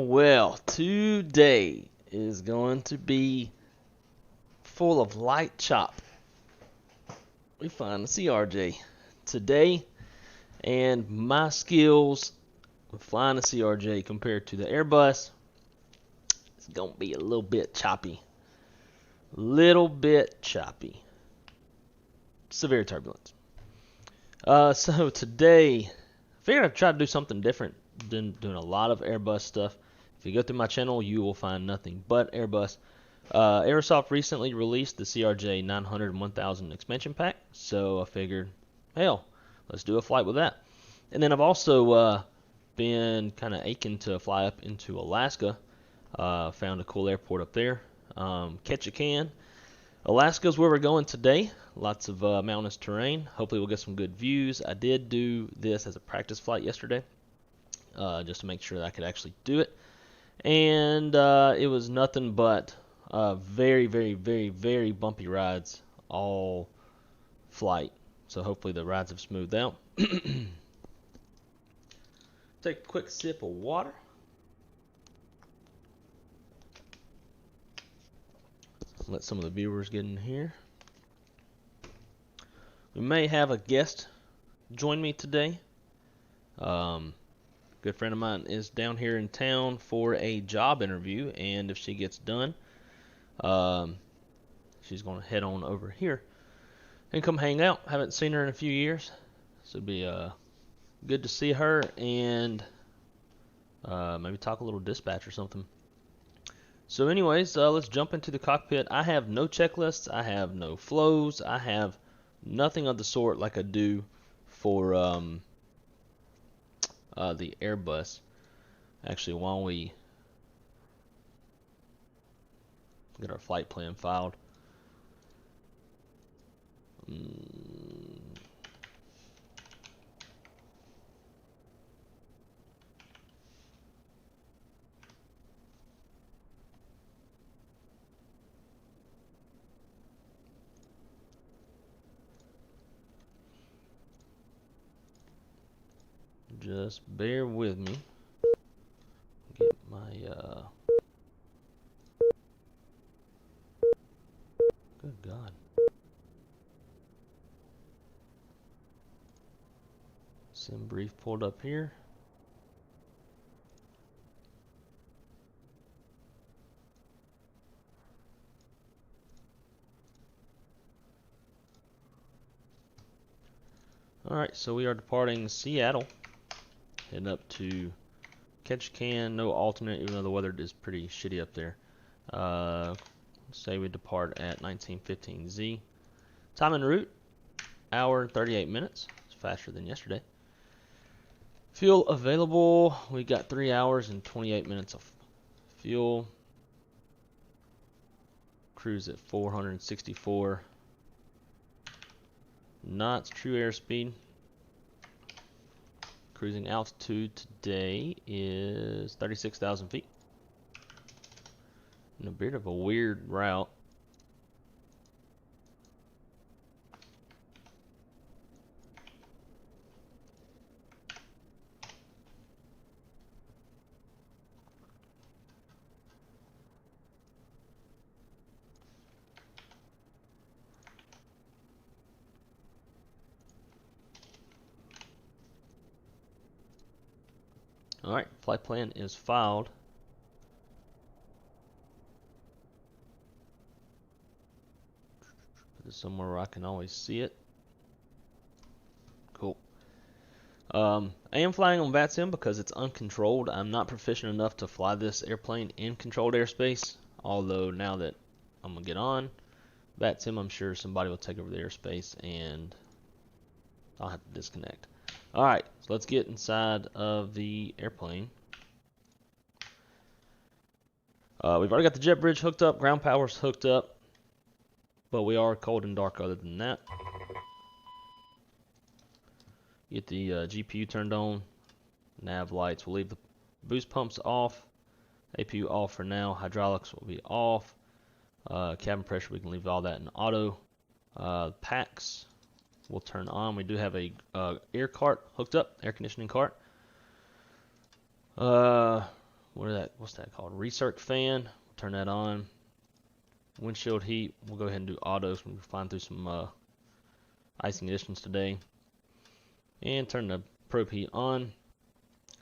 Well, today is going to be full of light chop. We find the CRJ today, and my skills with flying the CRJ compared to the Airbus, it's going to be a little bit choppy. Severe turbulence. So today, I figured I'd try to do something different than doing a lot of Airbus stuff. If you go through my channel, you will find nothing but Airbus. Aerosoft recently released the CRJ900 and 1000 expansion pack, so I figured, hell, let's do a flight with that. And then I've also been kind of aching to fly up into Alaska. Found a cool airport up there. Ketchikan Alaska is where we're going today. Lots of mountainous terrain. Hopefully we'll get some good views. I did do this as a practice flight yesterday, just to make sure that I could actually do it. And it was nothing but very bumpy rides all flight. So hopefully the rides have smoothed out. Take a quick sip of water. Let some of the viewers get in here. We may have a guest join me today. Good friend of mine is down here in town for a job interview, and if she gets done, she's going to head on over here and come hang out. Haven't seen her in a few years, so it'd be good to see her and maybe talk a little dispatch or something. So anyways, let's jump into the cockpit. I have no checklists, I have no flows, I have nothing of the sort like I do for the Airbus. Actually, while we get our flight plan filed, just bear with me. Get my good God. Sim brief pulled up here. Alright, so we are departing Seattle, heading up to Ketchikan. No alternate, even though the weather is pretty shitty up there. Say we depart at 19:15 Z. Time en route, hour and 38 minutes. It's faster than yesterday. Fuel available. We got 3 hours and 28 minutes of fuel. Cruise at 464 knots, true airspeed. Cruising altitude today is 36,000 feet. And a bit of a weird route. Alright, flight plan is filed. Put it somewhere where I can always see it. Cool. I am flying on VATSIM because it's uncontrolled. I'm not proficient enough to fly this airplane in controlled airspace. Although now that I'm going to get on VATSIM, I'm sure somebody will take over the airspace and I'll have to disconnect. Alright, so let's get inside of the airplane. We've already got the jet bridge hooked up, ground power's hooked up, but we are cold and dark other than that. Get the GPU turned on, nav lights. We'll leave the boost pumps off, APU off for now, hydraulics will be off, cabin pressure we can leave all that in auto. Packs will turn on. We do have a air cart hooked up, air conditioning cart. What's that called? Recirc fan. We'll turn that on. Windshield heat. We'll go ahead and do autos. We'll flying through some icing conditions today. And turn the probe heat on.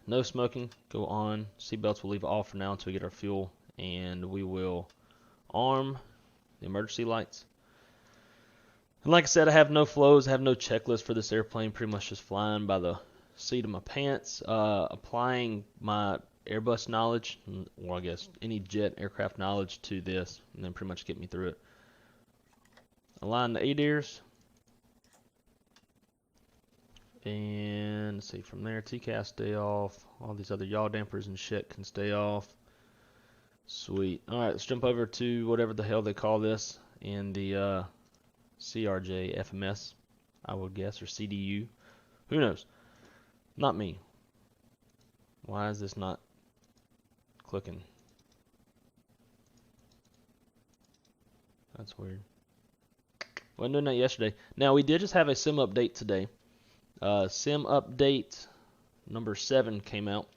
No smoking. Go on. Seatbelts we'll leave off for now until we get our fuel. And we will arm the emergency lights. And like I said, I have no flows. I have no checklist for this airplane. Pretty much just flying by the seat of my pants. Applying my Airbus knowledge, or I guess any jet aircraft knowledge to this, and then pretty much get me through it. Align the ADIRs. And let's see, from there, TCAS stay off. All these other yaw dampers and shit can stay off. Sweet. Alright, let's jump over to whatever the hell they call this in the CRJ FMS, I would guess, or CDU. Who knows? Not me. Why is this not clicking? That's weird. Wasn't doing that yesterday. Now, we did just have a sim update today. Sim update number 7 came out,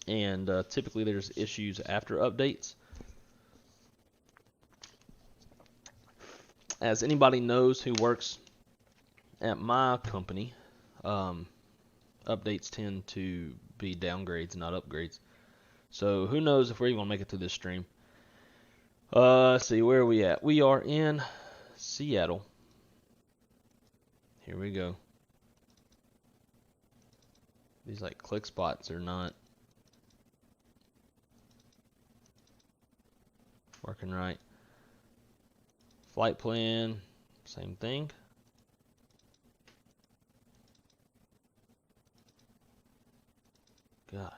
and typically there's issues after updates. As anybody knows who works at my company, updates tend to be downgrades, not upgrades. So who knows if we're even going to make it through this stream. Let's see, where are we at? We are in Seattle. Here we go. These like click spots are not working right. Flight plan, same thing. God.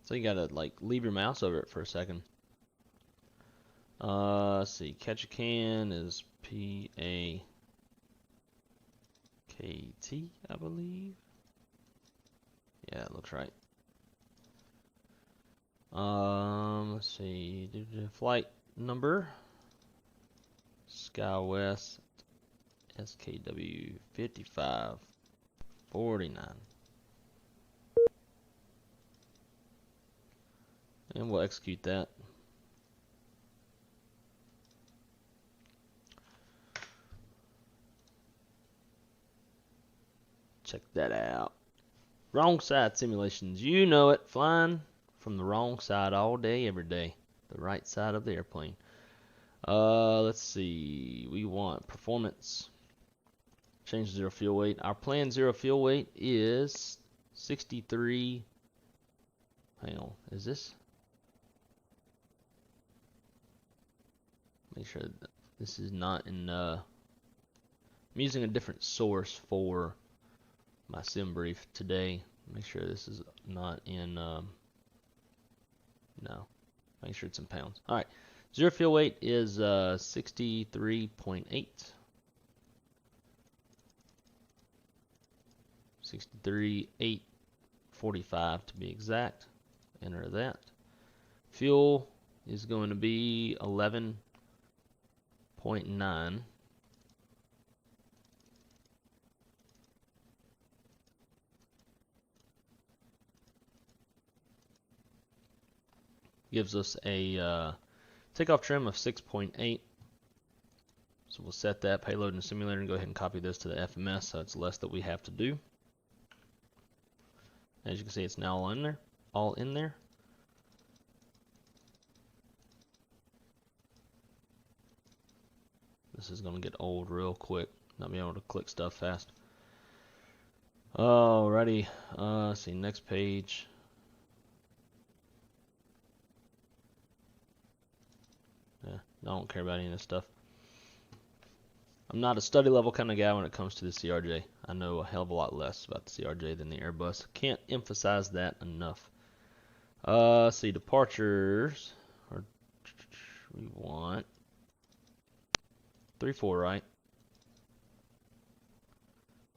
So you gotta like leave your mouse over it for a second. Let's see, Ketchikan is PAKT, I believe. Yeah, it looks right. Let's see, flight number, SkyWest SKW 5549. And we'll execute that. Check that out. Wrong side simulations. You know it. Flying from the wrong side all day, every day. The right side of the airplane. Let's see. We want performance. Change zero fuel weight. Our planned zero fuel weight is 63. Hang on. Is this? Make sure that this is not in. I'm using a different source for my sim brief today. Make sure this is not in, no, make sure it's in pounds. All right, zero fuel weight is 63.8. 63,845 to be exact. Enter that. Fuel is going to be 11.9. Gives us a takeoff trim of 6.8. So we'll set that payload in the simulator and go ahead and copy this to the FMS so it's less that we have to do. As you can see, it's now all in there. This is going to get old real quick. Not being able to click stuff fast. Alrighty. Let's see, next page. Yeah, I don't care about any of this stuff. I'm not a study level kind of guy when it comes to the CRJ. I know a hell of a lot less about the CRJ than the Airbus. Can't emphasize that enough. Let's see, departures. We want 3-4, right?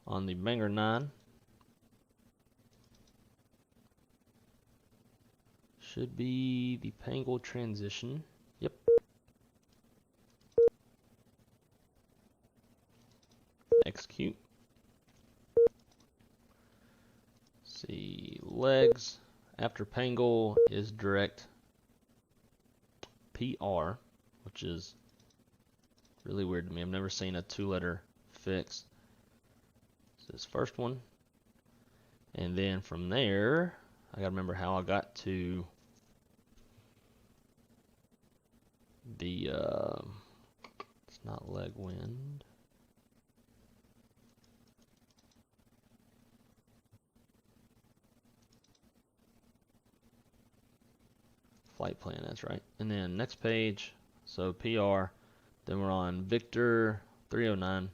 On the Banger 9. Should be the PANGL transition. Yep. Execute. See, legs after PANGL is direct PR, which is really weird to me. I've never seen a 2-letter fix. This first one, and then from there, I gotta remember how I got to the. It's not leg wind. Flight plan, that's right. And then next page, so PR, then we're on Victor 309.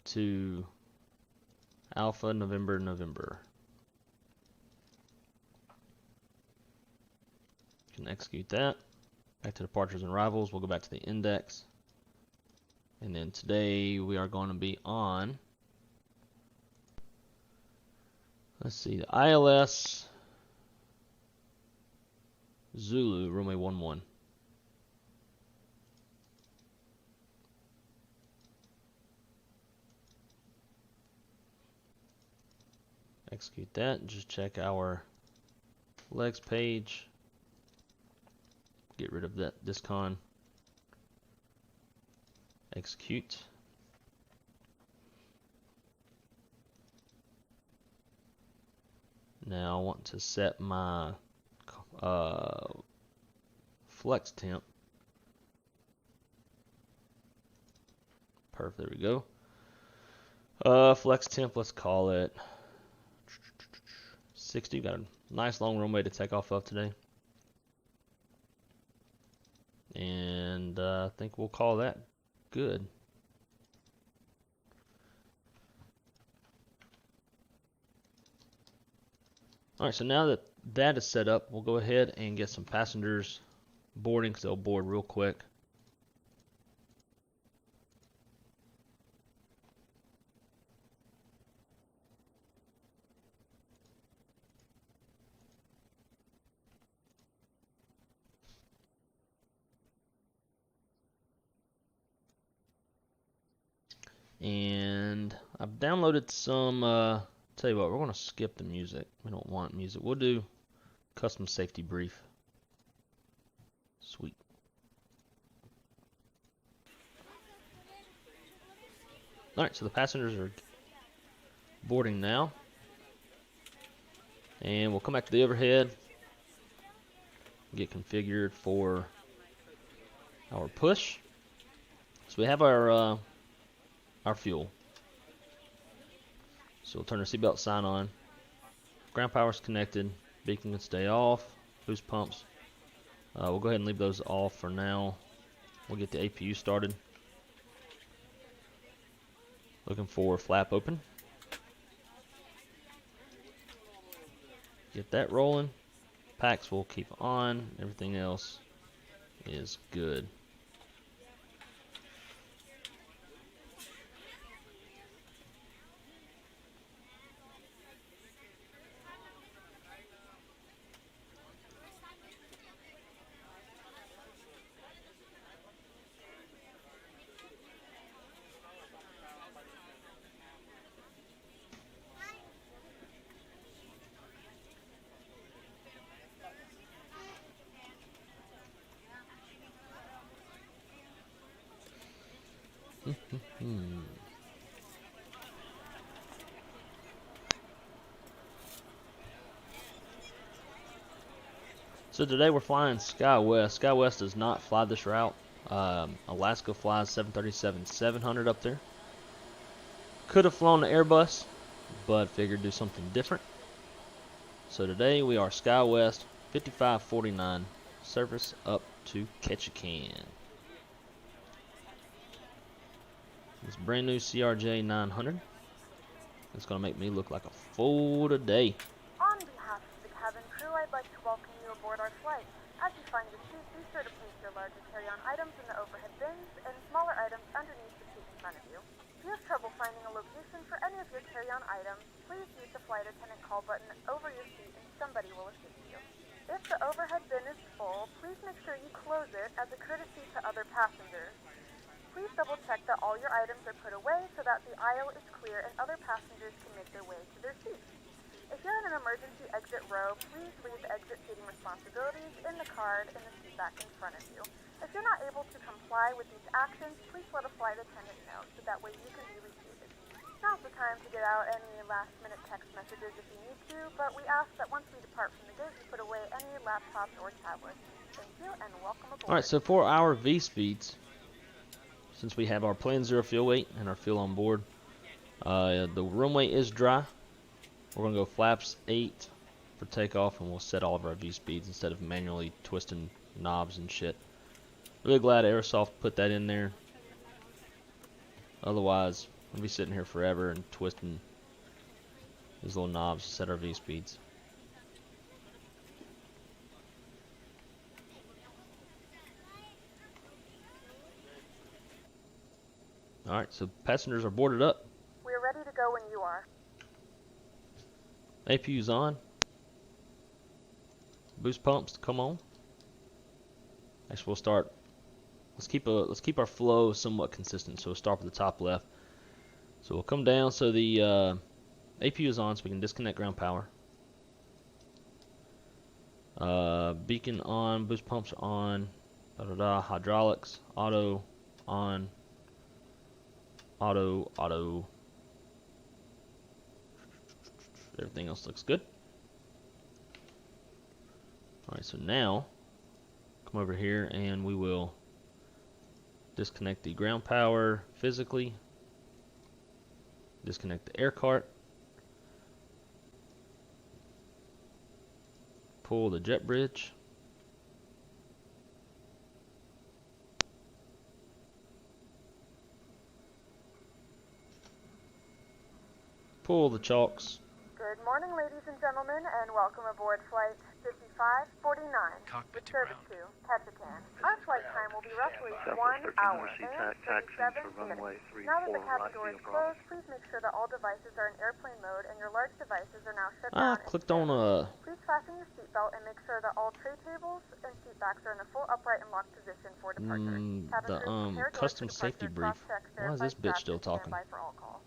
To Alpha November. You can execute that. Back to departures and arrivals. We'll go back to the index. And then today we are going to be on, let's see, the ILS Zulu runway 11. Execute that and just check our legs page. Get rid of that discon. Execute. Now I want to set my flex temp. Perfect, there we go. Flex temp, let's call it 60. Got a nice long runway to take off of today. And I think we'll call that good. Alright, so now that that is set up, we'll go ahead and get some passengers boarding because they'll board real quick. And I've downloaded some, tell you what, we're going to skip the music. We don't want music. We'll do custom safety brief. Sweet. Alright, so the passengers are boarding now. And we'll come back to the overhead. Get configured for our push. So we have our fuel. So we'll turn our seatbelt sign on. Ground power's connected. Beacon can stay off. Boost pumps. We'll go ahead and leave those off for now. We'll get the APU started. Looking for flap open. Get that rolling. Packs will keep on. Everything else is good. So today we're flying SkyWest. SkyWest does not fly this route. Alaska flies 737-700 up there. Could have flown the Airbus, but figured do something different. So today we are SkyWest 5549, service up to Ketchikan. This brand new CRJ900. It's going to make me look like a fool today. On behalf of the cabin crew, I'd like to welcome you aboard our flight. As you find your seat, be sure to place your larger carry-on items in the overhead bins and smaller items underneath the seat in front of you. If you have trouble finding a location for any of your carry-on items, please use the flight attendant call button over your seat and somebody will assist you. If the overhead bin is full, please make sure you close it as a courtesy to other passengers. Please double check that all your items are put away so that the aisle is clear and other passengers can make their way to their seats. If you're in an emergency exit row, please leave exit seating responsibilities in the card in the seat back in front of you. If you're not able to comply with these actions, please let a flight attendant know so that way you can be reseated. Now's the time to get out any last-minute text messages if you need to, but we ask that once we depart from the gate, you put away any laptops or tablets. Thank you and welcome aboard. Alright, so for our V speeds, since we have our plane zero fuel weight and our fuel on board, the runway is dry. We're going to go flaps 8 for takeoff, and we'll set all of our V speeds instead of manually twisting knobs and shit. Really glad Aerosoft put that in there. Otherwise, we'll be sitting here forever and twisting these little knobs to set our V speeds. Alright, so passengers are boarded up. We're ready to go when you are. APU's on. Boost pumps, come on. Actually, we'll start. Let's keep our flow somewhat consistent. So we'll start with the top left. So we'll come down. So the APU is on, so we can disconnect ground power. Beacon on, boost pumps are on. Hydraulics, auto, on. Auto. Everything else looks good. Alright, so now come over here and we will disconnect the ground power physically, disconnect the air cart, pull the jet bridge, pull the chocks. Good morning, ladies and gentlemen, and welcome aboard Flight 5549, Cockpit to service ground. to Ketchikan. Our flight time will be roughly 1 hour and 37 minutes. Now that the cabin door is closed, please make sure that all devices are in airplane mode and your large devices are now shut down. Clicked on Please fasten your seatbelt and make sure that all tray tables and seat backs are in a full upright and locked position for departure. Custom safety brief. Why is this bitch still talking? For all calls.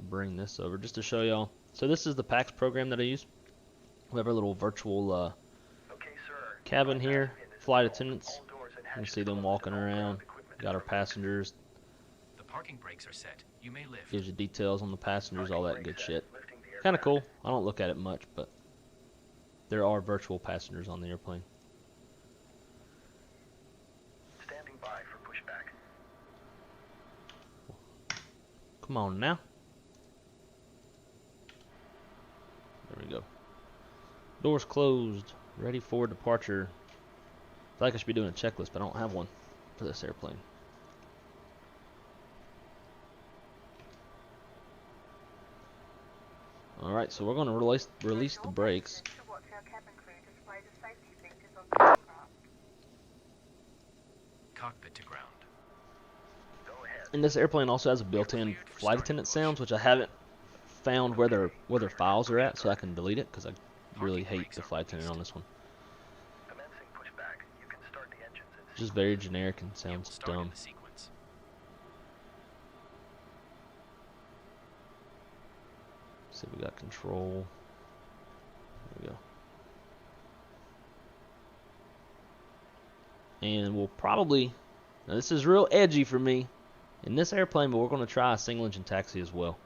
Bring this over just to show y'all. So this is the Pakt program that I use. We have our little virtual cabin here, flight attendants. You can see them walking around. Got our passengers. The parking brakes are set. You may lift. Gives you details on the passengers, all that good shit. Kind of cool. I don't look at it much, but there are virtual passengers on the airplane. Standing by for pushback. Come on now. Doors closed. Ready for departure. I feel like I should be doing a checklist, but I don't have one for this airplane. Alright, so we're going to release the brakes. Cockpit to ground. And this airplane also has a built-in flight attendant sounds, which I haven't found where their files are at, so I can delete it, because I really hate the flight attendant on this one. Commencing pushback. You can start the engines in It's just very generic and You will sounds start in dumb. the sequence. See, we got control. There we go. And we'll probably, now this is real edgy for me in this airplane, but we're going to try a single engine taxi as well.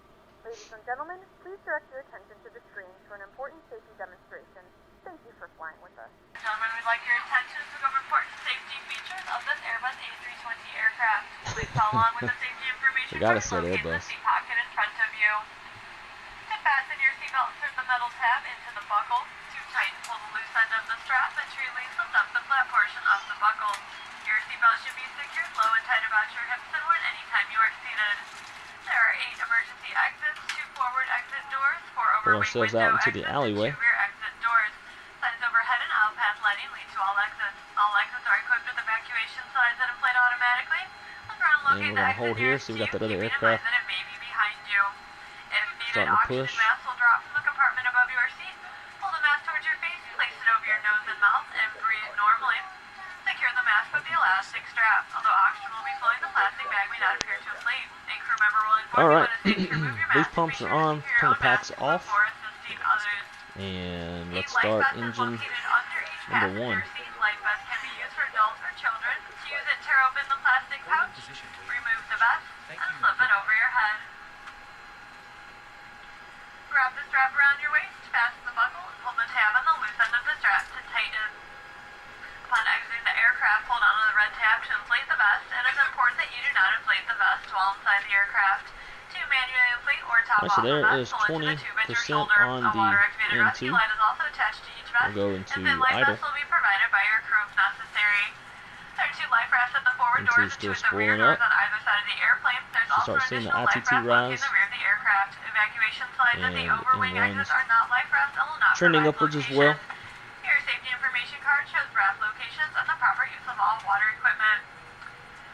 Ladies and gentlemen, please direct your attention to the screen for an important safety demonstration. Thank you for flying with us. Gentlemen, we'd like your attention to the important safety features of this Airbus A320 aircraft. Please follow along with the safety information Forgot I card said located in the Airbus. seat pocket in front of you. To fasten your seatbelt, insert the metal tab into the buckle. To tighten, pull the loose end of the strap and to release, lift up the flat portion of the buckle. Your seatbelt should be secured low and tight about your hips and worn anytime you are seated. There are 8 emergency exits, 2 forward exit doors, 4 Pull overwing ourselves window out into exits, the alleyway. and 2 rear exit doors. Signs overhead and aisle path lighting lead to all exits. All exits are equipped with evacuation signs that inflate automatically. Look around, And locate we're the going to exit hold here, nearest so we you, got that other keeping in aircraft mind that it may be behind you. If needed, starting to oxygen push. mask will drop from the compartment above your seat. Pull the mask towards your face, place it over your nose and mouth, and breathe normally. Secure the mask with the elastic strap. Although oxygen will be flowing, the plastic bag may not appear to inflate. A crew member will inform you Alright, when it's safe to remove your these mask. pumps Be are sure to on. secure Turn your the own packs mask off. before assisting others. And A let's life start vest is engine located under each number passenger 1. seat. Life vest can be used for adults or children. To use it, tear open the plastic pouch, Position to remove the vest, Thank and you. slip it over your head. Grab the strap around your waist, fasten the buckle, and pull the tab on the loose end of the strap to tighten. Upon exiting the aircraft, hold onto the red tab to inflate the vest. It is important that you do not inflate the vest while inside the aircraft. To manually inflate or top Alright, so off the there vest, is pull into the tube at your 20% shoulder. on A the water-activated rescue N2. light is also attached to each vest. We'll go into and thin life idle. vests will be provided by your crew if necessary. There are 2 life rafts at the forward N2 doors is and 2 still at the rear spooling doors up. on either side of the airplane. There's Should also start an seeing the additional life ITT raft located in rise. the rear of the aircraft. Evacuation signs at the And overwing N1's exits are not life rafts and will not trending provide upwards as location. well. Your safety information card shows raft locations and the proper use of all water equipment.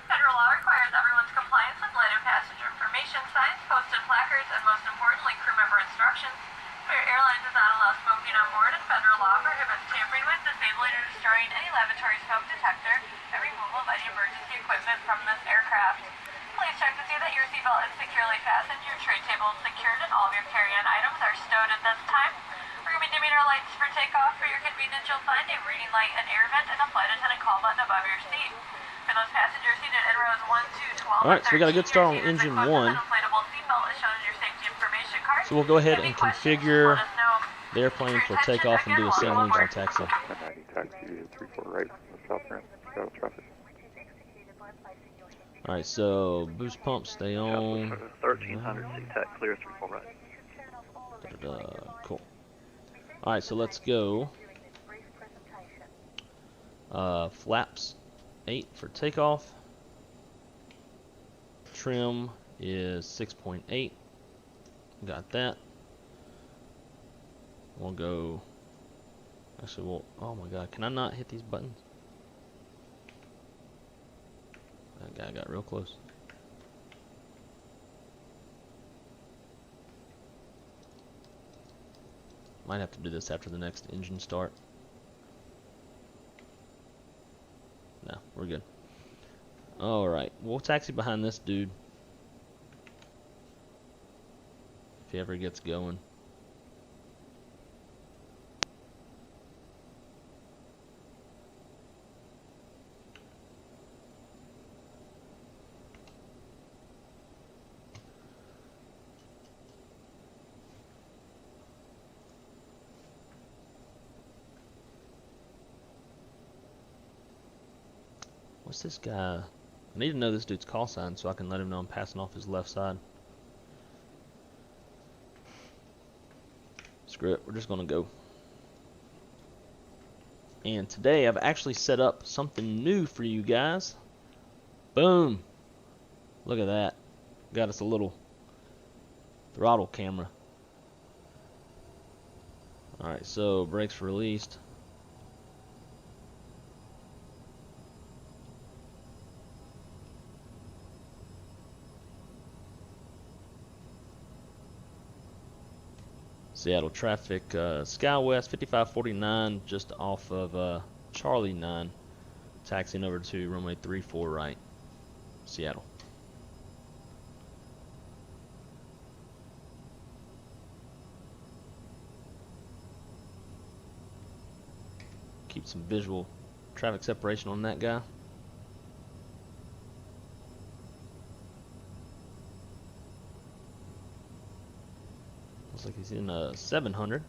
Federal law requires everyone's compliance with light and passenger information signs, posted placards, and most importantly, crew member instructions. Spirit Airlines does not allow smoking on board, and federal law prohibits tampering with, disabling, or destroying any laboratory smoke detector and removal of any emergency equipment from this aircraft. Please check to see that your seatbelt is securely fastened, your tray table is secured, and all of your carry-on items are stowed at this time. We're going to be dimming our lights for takeoff. For your convenience, you'll find a reading light, an air vent, and a flight attendant call button above your seat. For those passengers seated in rows 1, 2, 12, Alright, so we got a good start on your seat is engine equipped with 1. an inflatable seatbelt as shown in your safety information card. So we'll go ahead If you and have any questions, configure let us know. the airplane for takeoff and do a single engine taxi. 1090 taxi 34 right from the south ramp, Seattle traffic. Alright, so boost pumps stay on. 1300 CTAC clear 34 right. Cool. Alright, so let's go. Flaps 8 for takeoff. Trim is 6.8. Got that. We'll go. Actually, we'll. Oh my god, can I not hit these buttons? That guy got real close. Might have to do this after the next engine start. No, we're good. Alright, we'll taxi behind this dude if he ever gets going. What's this guy? I need to know this dude's call sign so I can let him know I'm passing off his left side. Screw it, we're just gonna go. And today I've actually set up something new for you guys. Boom! Look at that. Got us a little throttle camera. Alright, so brakes released. Seattle traffic, SkyWest 5549, just off of Charlie 9, taxiing over to runway 34 right, Seattle. Keep some visual traffic separation on that guy. Looks like he's in a 700.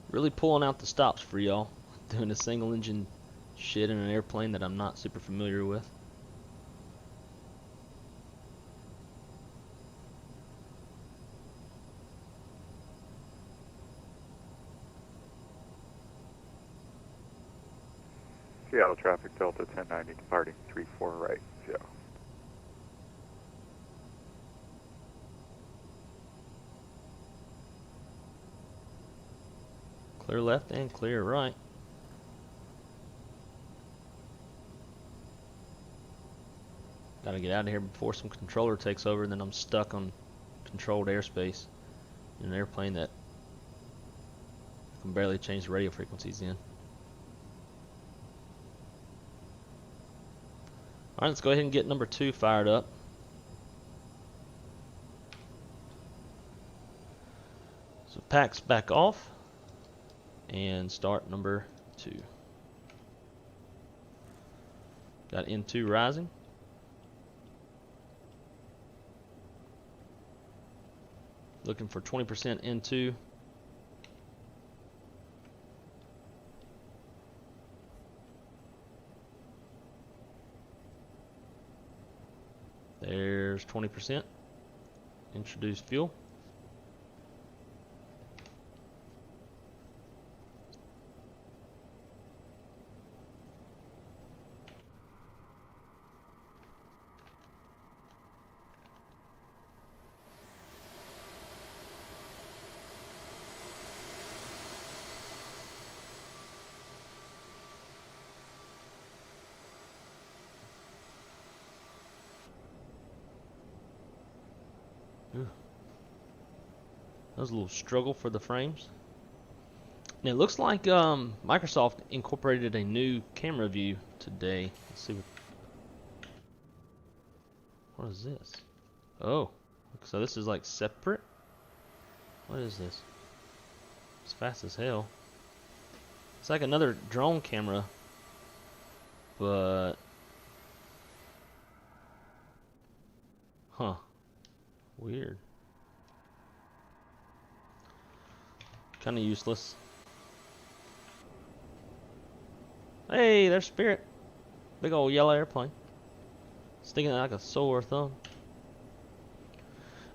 Really pulling out the stops for y'all. Doing a single engine shit in an airplane that I'm not super familiar with. Seattle traffic, Delta 1090 departing 34 right, Seattle. Clear left and clear right. Gotta get out of here before some controller takes over, and then I'm stuck on controlled airspace in an airplane that I can barely change the radio frequencies in. Alright, let's go ahead and get number 2 fired up. So Pakt's back off and start number 2. Got N2 rising. Looking for 20% N2. There's 20%. Introduce fuel. That was a little struggle for the frames. And it looks like Microsoft incorporated a new camera view today. Let's see what is this? Oh, so this is like separate? What is this? It's fast as hell. It's like another drone camera, but huh, weird. Kind of useless. Hey, there's Spirit. Big old yellow airplane. Sticking out like a sore thumb.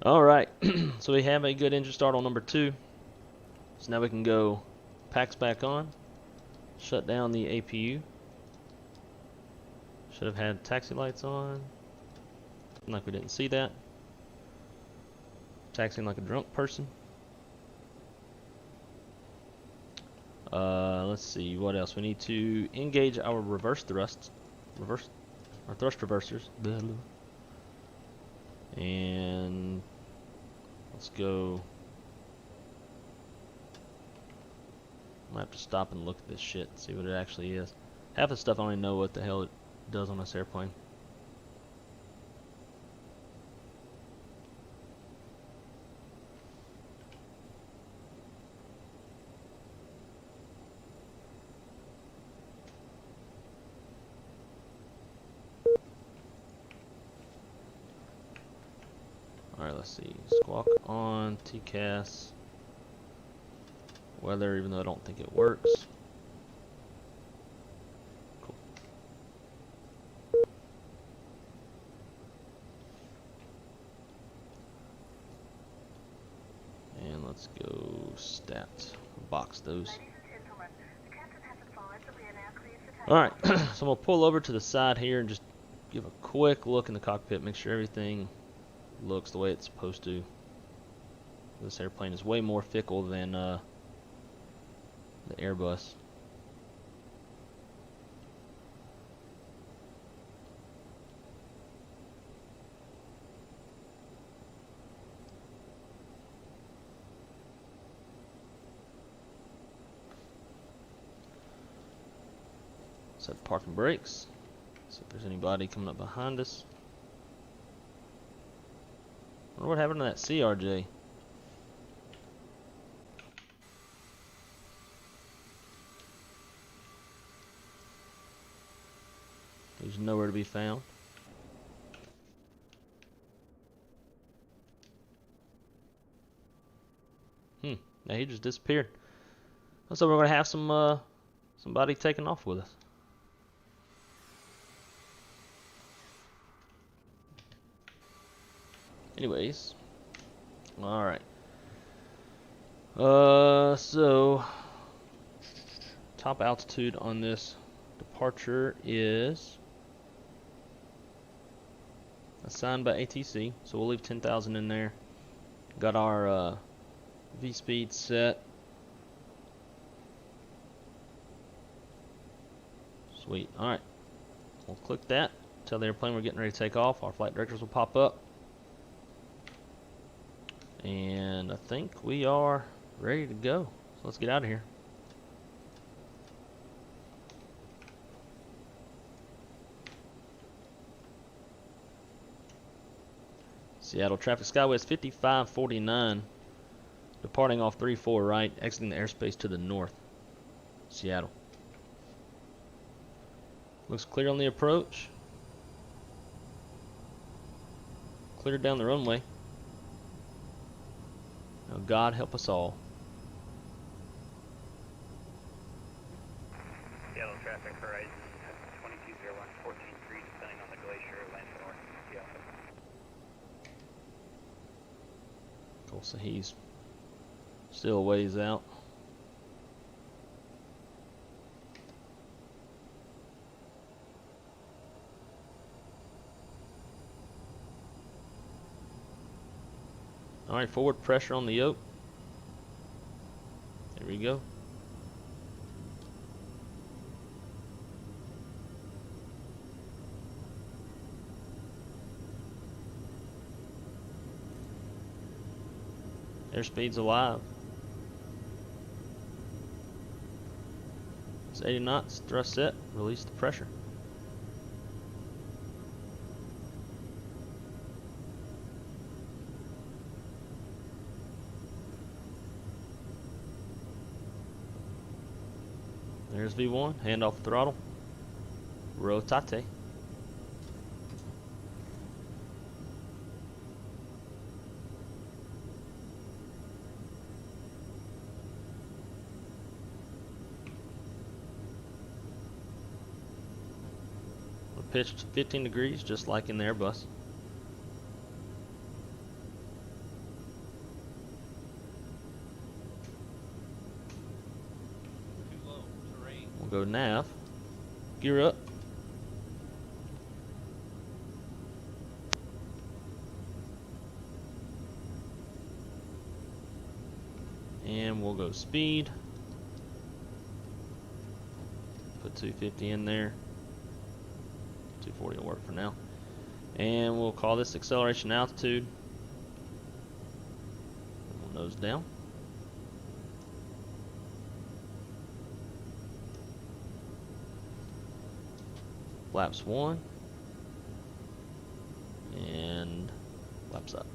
Alright, so we have a good engine start on number 2. So now we can go Pakt's back on. Shut down the APU. Should have had taxi lights on. Like we didn't see that. Taxiing like a drunk person. Let's see what else. We need to engage our reverse thrusts. Our thrust reversers. And let's go. I might have to stop and look at this shit and see what it actually is. Half the stuff I don't even know what the hell it does on this airplane. Alright, let's see. Squawk on, TCAS. Weather, even though I don't think it works. Cool. Let's go stats. Box those. Alright, so I'm going to pull over to the side here and just give a quick look in the cockpit, make sure everything looks the way it's supposed to. This airplane is way more fickle than the Airbus. Set parking brakes. See if there's anybody coming up behind us. I wonder what happened to that CRJ. He's nowhere to be found. Yeah, he just disappeared. So we're gonna have some somebody taking off with us. Anyways, all right. So top altitude on this departure is assigned by ATC, so we'll leave 10,000 in there. Got our V speed set. Sweet. All right. We'll click that. Tell the airplane we're getting ready to take off. Our flight directors will pop up. And I think we are ready to go. So let's get out of here. Seattle traffic Skywest 5549. Departing off 34 right, exiting the airspace to the north. Seattle. Looks clear on the approach. Cleared down the runway. Now God help us all. Seattle traffic horizon 2201, 14.3, descending on the glacier, land to north, Seattle. Cool, so he's still a ways out. Alright, forward pressure on the yoke. There we go. Airspeed's alive. It's 80 knots, thrust set, release the pressure. There's V1, hand off the throttle. Rotate. We're pitched 15 degrees, just like in the Airbus. Go nav, gear up, and we'll go speed, put 250 in there, 240 will work for now, and we'll call this acceleration altitude, we'll nose down. Flaps 1 and flaps up.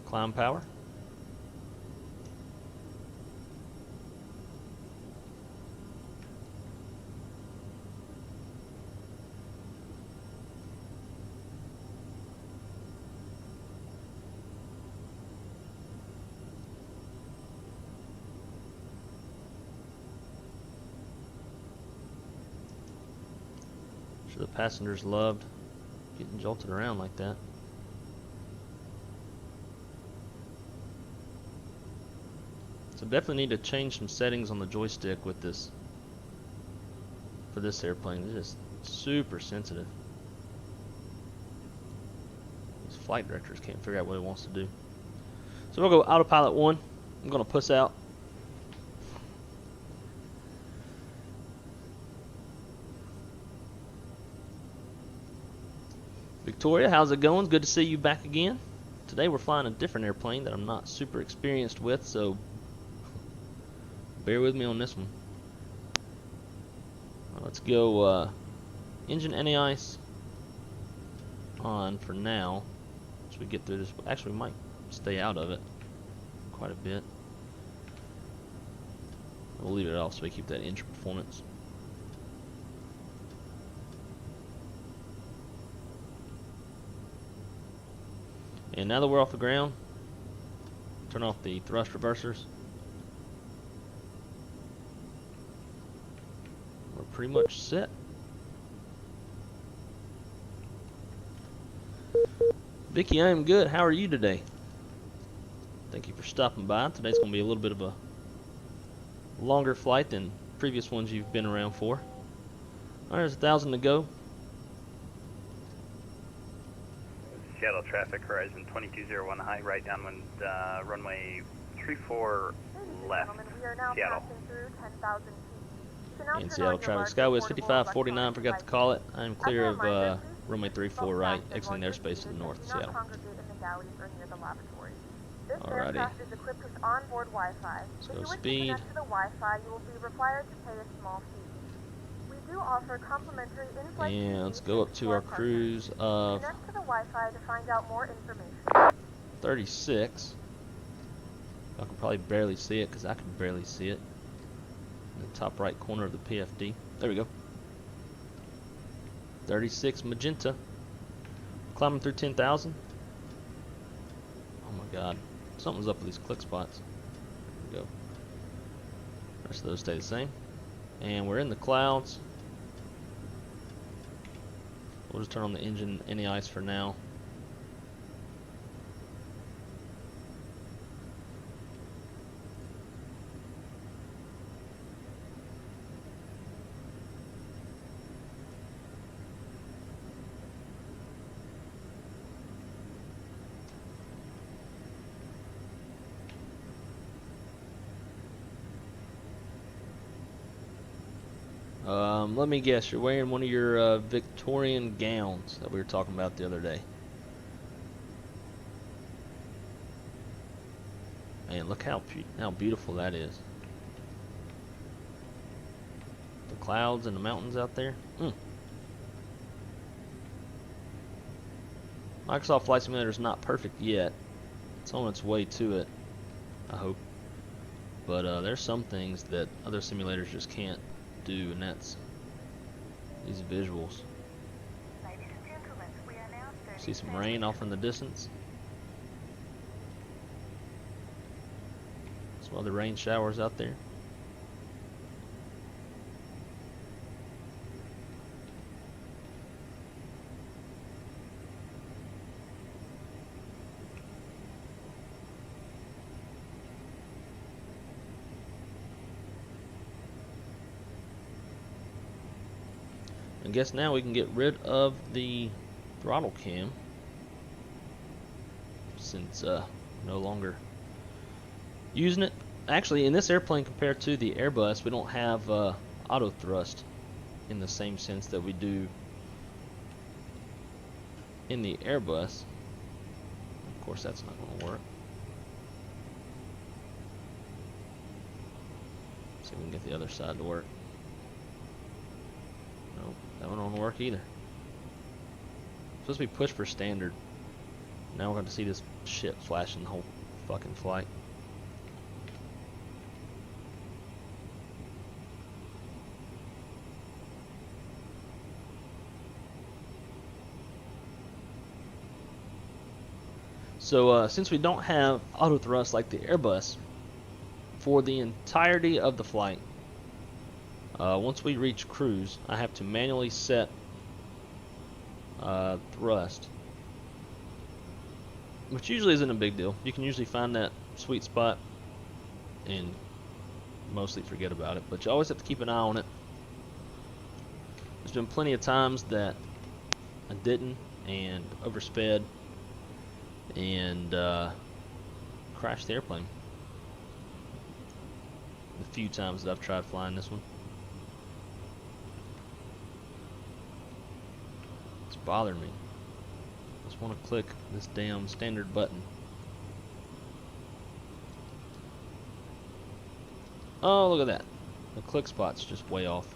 Climb power. sure the passengers loved getting jolted around like that. So definitely need to change some settings on the joystick with this, for this airplane. It's just super sensitive. These flight directors can't figure out what it wants to do. So we'll go autopilot 1. I'm going to puss out. Victoria, how's it going? Good to see you back again. Today we're flying a different airplane that I'm not super experienced with, so bear with me on this one. Let's go engine anti-ice on for now as we get through this. Actually, we might stay out of it quite a bit. We'll leave it off so we keep that engine performance. And now that we're off the ground, turn off the thrust reversers. We're pretty much set. Vicky, I am good. How are you today? Thank you for stopping by. Today's going to be a little bit of a longer flight than previous ones you've been around for. Alright, there's 1,000 to go. Seattle traffic, horizon 2201 high, right downwind, runway 34 left, we are now Seattle. passing through 10,000 feet. You can now And turn Seattle on your traffic, large Skyway portable 5549, electronic forgot to devices. call it. I am clear As a of reminder, please runway keep 34 your right, seatbelts exiting fastened airspace to the while north, seated and do Seattle. not congregate in the galleys or near the lavatories. This Alrighty. aircraft is equipped with onboard Wi-Fi. Let's If go you wish speed. to connect to the Wi-Fi, you will be required to pay a small fee. We do offer complimentary in-flight And let's TVs go up to for our partners. cruise of Connect to the Wi-Fi to find out more information. 36. I can probably barely see it because I can barely see it. In the top right corner of the PFD. There we go. 36 magenta. Climbing through 10,000. Oh my god. Something's up with these click spots. There we go. The rest of those stay the same. And we're in the clouds. We'll just turn on the engine anti-ice for now. Let me guess, you're wearing one of your Victorian gowns that we were talking about the other day. Man, look how beautiful that is. The clouds and the mountains out there. Microsoft Flight Simulator is not perfect yet. It's on its way to it, I hope. But there's some things that other simulators just can't do, and that's these visuals. Ladies and gentlemen, we are now See some rain off in the distance. Some other rain showers out there. I guess now we can get rid of the throttle cam since no longer using it. Actually, in this airplane compared to the Airbus, we don't have auto thrust in the same sense that we do in the Airbus. Of course, that's not going to work. See if we can get the other side to work. Nope, that one won't work either. Supposed to be pushed for standard. Now we're going to see this shit flashing the whole fucking flight. So since we don't have auto thrust like the Airbus, for the entirety of the flight, once we reach cruise, I have to manually set thrust, which usually isn't a big deal. You can usually find that sweet spot and mostly forget about it, but you always have to keep an eye on it. There's been plenty of times that I didn't and oversped and crashed the airplane. The few times that I've tried flying this one. It's bothering me. I just want to click this damn standard button. Oh, look at that. The click spot's just way off.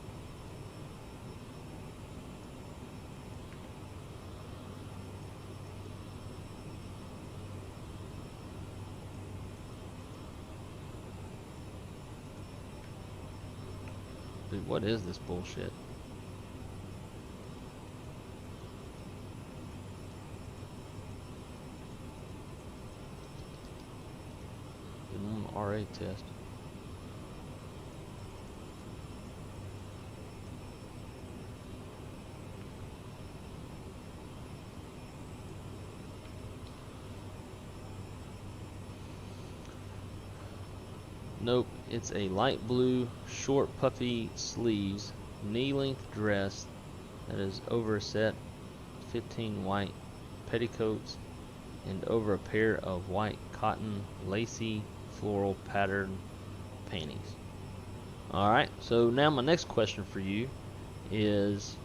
Dude, what is this bullshit? Didn't want an RA test. Nope, it's a light blue, short, puffy sleeves, knee-length dress that is over a set 15 white petticoats and over a pair of white cotton lacy floral pattern panties. Alright, so now my next question for you is,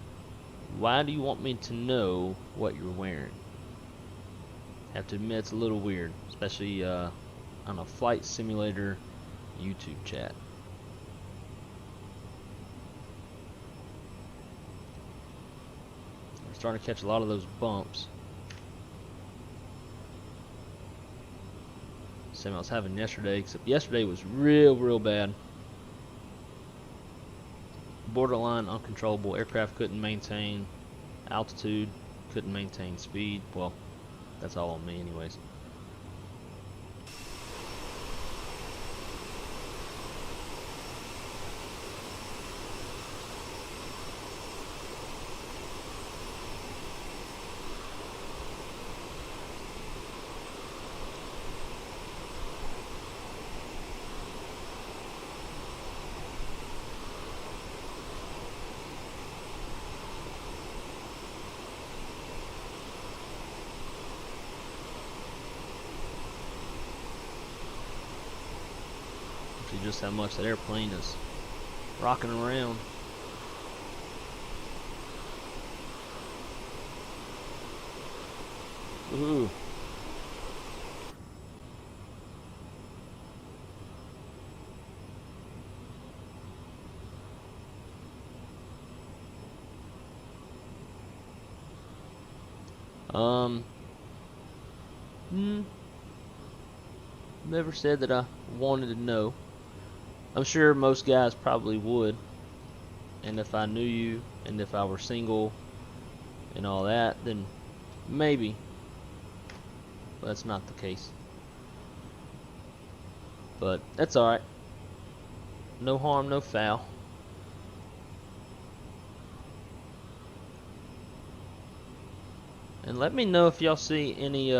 why do you want me to know what you're wearing? I have to admit it's a little weird, especially on a flight simulator YouTube chat. We're starting to catch a lot of those bumps. Same I was having yesterday, except yesterday was real bad. Borderline uncontrollable. Aircraft couldn't maintain altitude, couldn't maintain speed. Well, that's all on me anyways. Just how much that airplane is rocking around. Ooh. Never said that I wanted to know. I'm sure most guys probably would, and if I knew you, and if I were single, and all that, then maybe, but that's not the case. But that's alright. No harm, no foul. And let me know if y'all see any,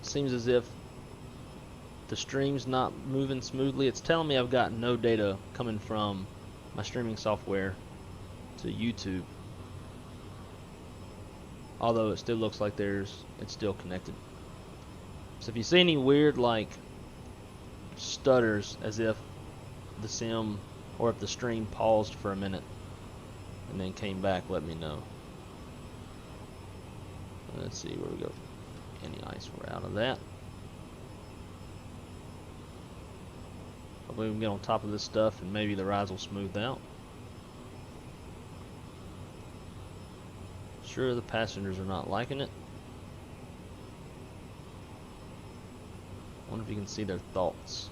seems as if the stream's not moving smoothly. It's telling me I've got no data coming from my streaming software to YouTube, although it still looks like it's still connected. So if you see any weird stutters, as if the sim or if the stream paused for a minute and then came back, let me know. Let's see where we go. Any ice, we're out of that. Hopefully we can get on top of this stuff and maybe the rides will smooth out. Sure, the passengers are not liking it. Wonder if you can see their thoughts.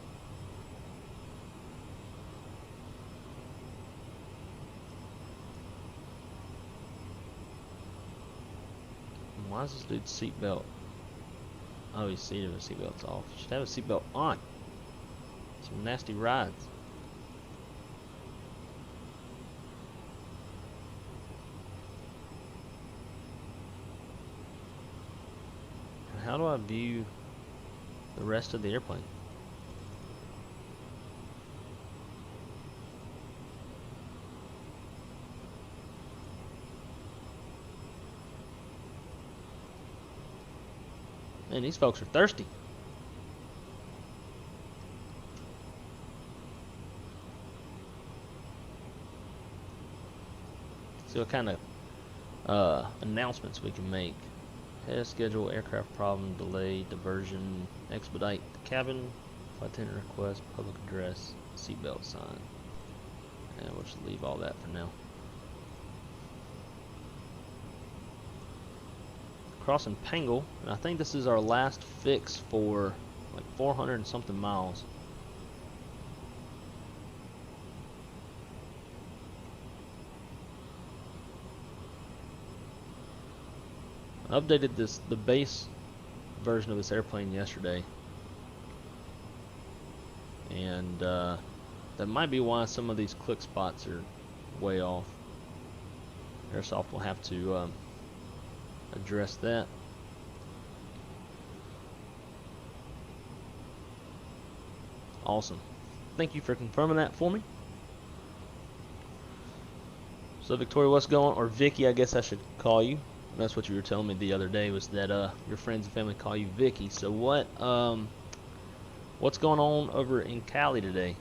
Why is this dude's seatbelt? Oh, he's seated with his seatbelt's off. He should have a seatbelt on. Some nasty rides. how do I view the rest of the airplane? Man, these folks are thirsty. See what kind of announcements we can make. Head schedule, aircraft problem, delay, diversion, expedite the cabin, flight attendant request, public address, seatbelt sign. And we'll just leave all that for now. Crossing PANGL, and I think this is our last fix for like 400 and something miles. I updated the base version of this airplane yesterday, and that might be why some of these click spots are way off. Aerosoft will have to address that. Awesome. Thank you for confirming that for me. So Victoria, what's going on? Or Vicky, I guess I should call you. That's what you were telling me the other day, was that your friends and family call you Vicky. So what's going on over in Cali today?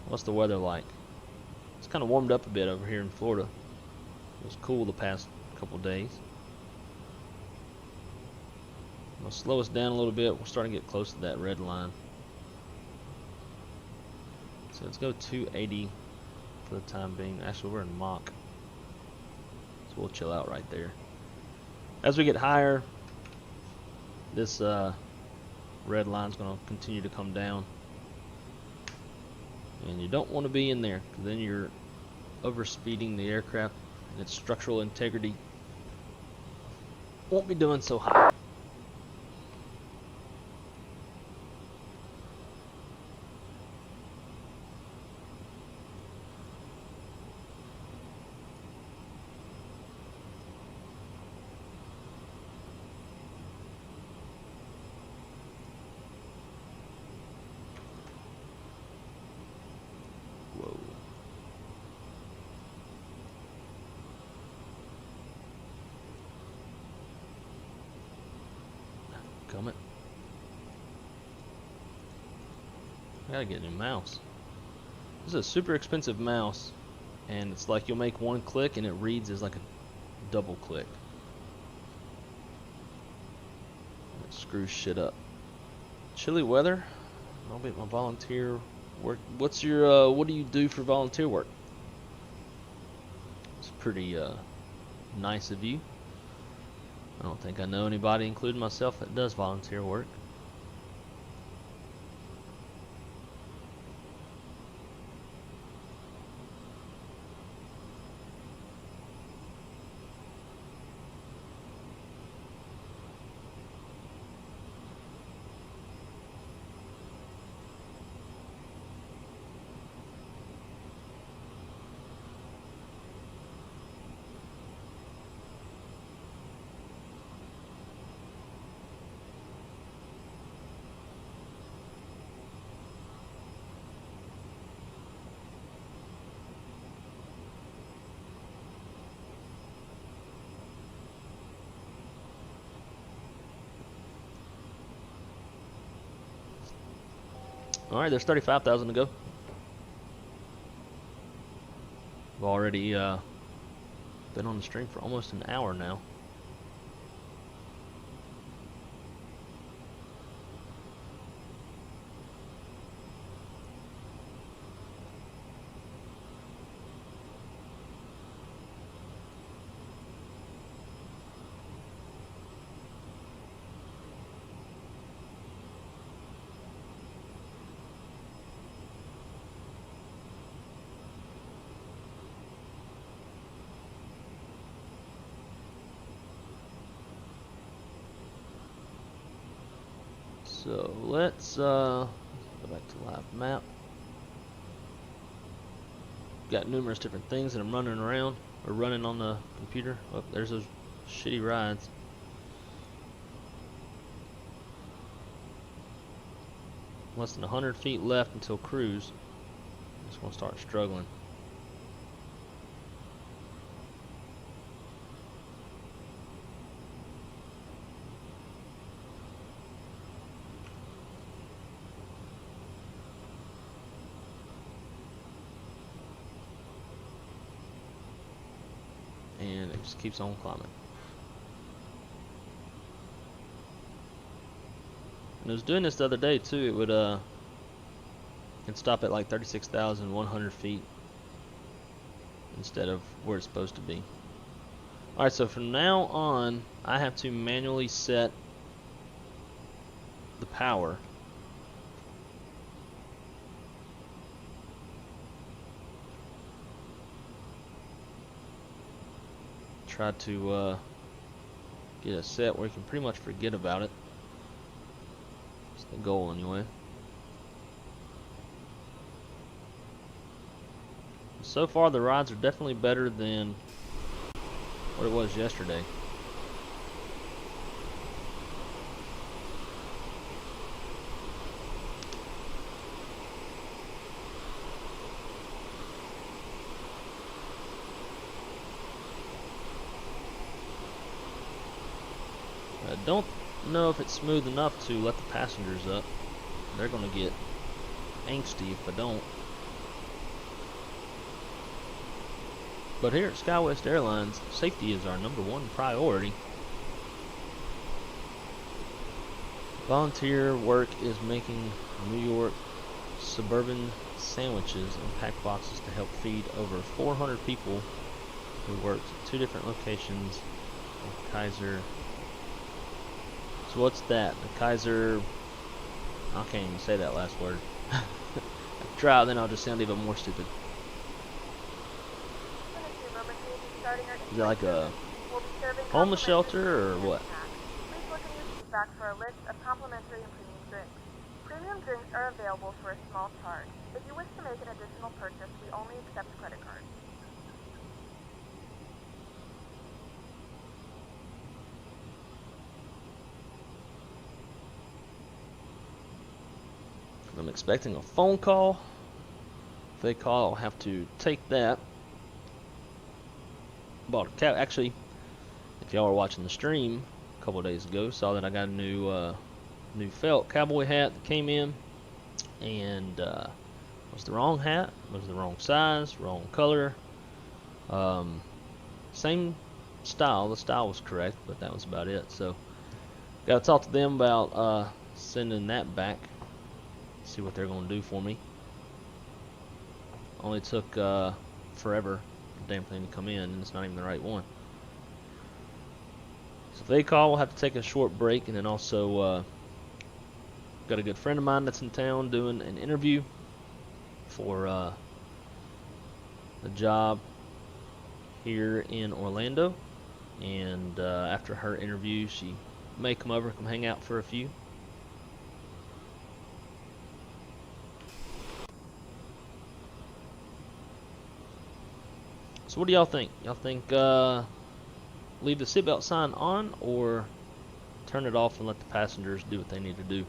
What's the weather like? It's kind of warmed up a bit over here in Florida. It was cool the past couple days. I'll slow us down a little bit. We're starting to get close to that red line. So let's go 280 for the time being. Actually, we're in Mach. So we'll chill out right there. As we get higher, this red line's going to continue to come down. And you don't want to be in there, because then you're overspeeding the aircraft, and its structural integrity won't be doing so high. Whoa. Coming. I gotta get a new mouse. This is a super expensive mouse, and it's like you'll make one click and it reads as like a double click. It screws shit up. Chilly weather. I'll be at my volunteer work. What's your what do you do for volunteer work? It's pretty nice of you. I don't think I know anybody, including myself, that does volunteer work. Alright, there's 35,000 to go. I've already been on the stream for almost an hour now. So let's go back to live map. Got numerous different things that I'm running around or running on the computer. Oh, there's those shitty rides. less than 100 feet left until cruise. Just gonna start struggling. And it just keeps on climbing. And it was doing this the other day too. It would can stop at like 36,100 feet instead of where it's supposed to be. Alright, so from now on I have to manually set the power. Try to get a set where you can pretty much forget about it. It's the goal anyway. So far the rides are definitely better than what it was yesterday. I don't know if it's smooth enough to let the passengers up. They're gonna get angsty if I don't. But here at SkyWest Airlines, safety is our #1 priority. Volunteer work is making New York suburban sandwiches and packed boxes to help feed over 400 people who worked at 2 different locations of Kaiser. So what's that? The Kaiser... I can't even say that last word. Try, then I'll just sound even more stupid. Is that like a homeless shelter or what? Please look in your seat back for a list of complimentary and premium drinks. Premium drinks are available for a small charge. If you wish to make an additional purchase, we only accept credit cards. I'm expecting a phone call. If they call, I'll have to take that. Bought a cap. Actually, if y'all were watching the stream a couple of days ago, saw that I got a new felt cowboy hat that came in, and was the wrong hat, was the wrong size, wrong color. Same style. The style was correct, but that was about it. So, got to talk to them about sending that back. See what they're going to do for me. Only took forever. Damn thing to come in, and it's not even the right one. So if they call, we'll have to take a short break, and then also got a good friend of mine that's in town doing an interview for a job here in Orlando, and after her interview she may come over, come hang out for a few. So what do y'all think? Y'all think leave the seatbelt sign on or turn it off and let the passengers do what they need to do?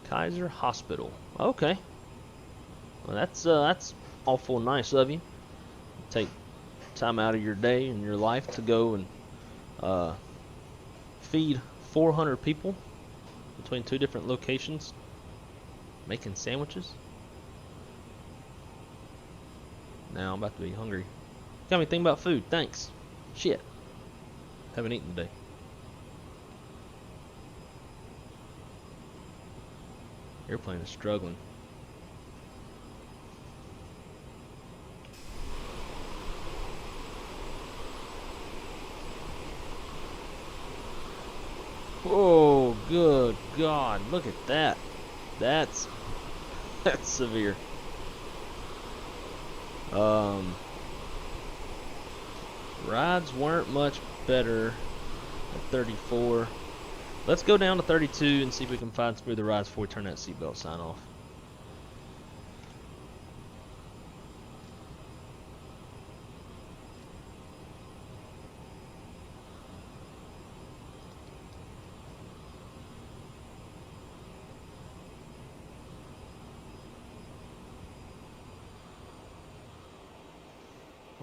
Kaiser Hospital. Okay. Well, that's awful nice of you. Take time out of your day and your life to go and feed 400 people between 2 different locations, making sandwiches. Now I'm about to be hungry. Got me thinking about food. Thanks. Shit. Haven't eaten today. Airplane is struggling. Oh, good God. Look at that. That's severe. Rides weren't much better at 34. Let's go down to 32 and see if we can find smoother rides before we turn that seatbelt sign off.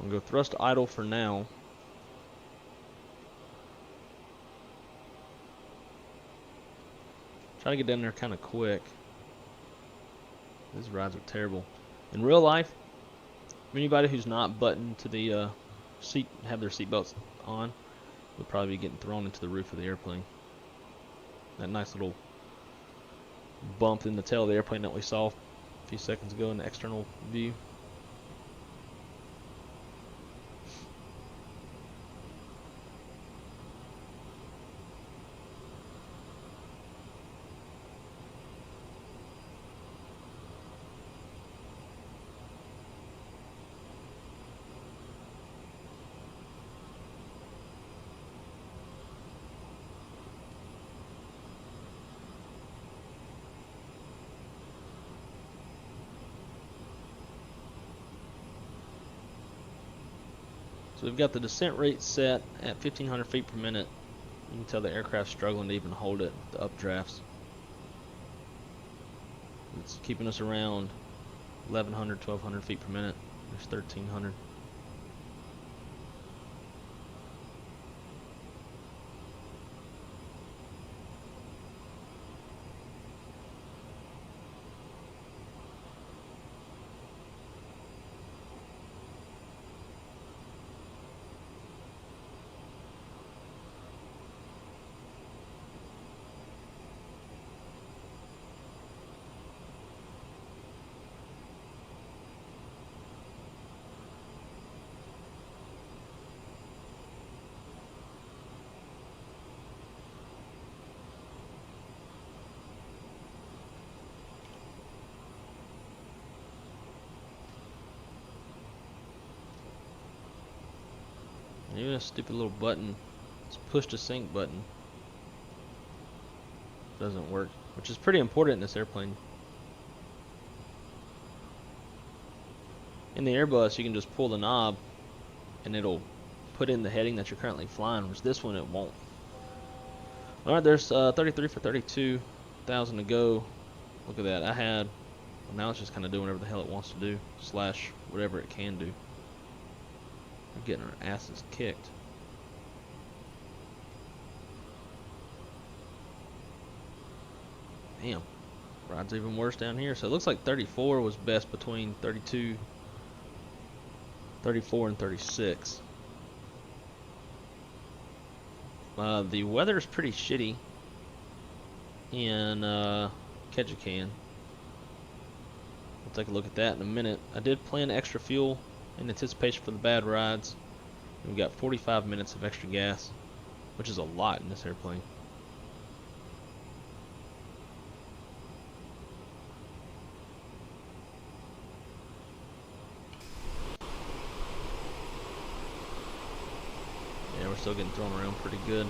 I'm gonna go thrust idle for now. Try to get down there kind of quick. These rides are terrible. In real life, anybody who's not buttoned to the seat, have their seatbelts on, would probably be getting thrown into the roof of the airplane. That nice little bump in the tail of the airplane that we saw a few seconds ago in the external view. So we've got the descent rate set at 1,500 feet per minute. You can tell the aircraft's struggling to even hold it with the updrafts. It's keeping us around 1,100, 1,200 feet per minute. There's 1,300. Even a stupid little button, this push to sync button, doesn't work, which is pretty important in this airplane. In the Airbus, you can just pull the knob and it'll put in the heading that you're currently flying, whereas this one it won't. Alright, there's 33 for 32,000 to go. Look at that. Well, now it's just kind of doing whatever the hell it wants to do, slash whatever it can do. We're getting our asses kicked. Damn. Ride's even worse down here. So it looks like 34 was best between 32, 34, and 36. The weather is pretty shitty in Ketchikan. We'll take a look at that in a minute. I did plan extra fuel in anticipation for the bad rides. We've got 45 minutes of extra gas, which is a lot in this airplane. Yeah, we're still getting thrown around pretty good.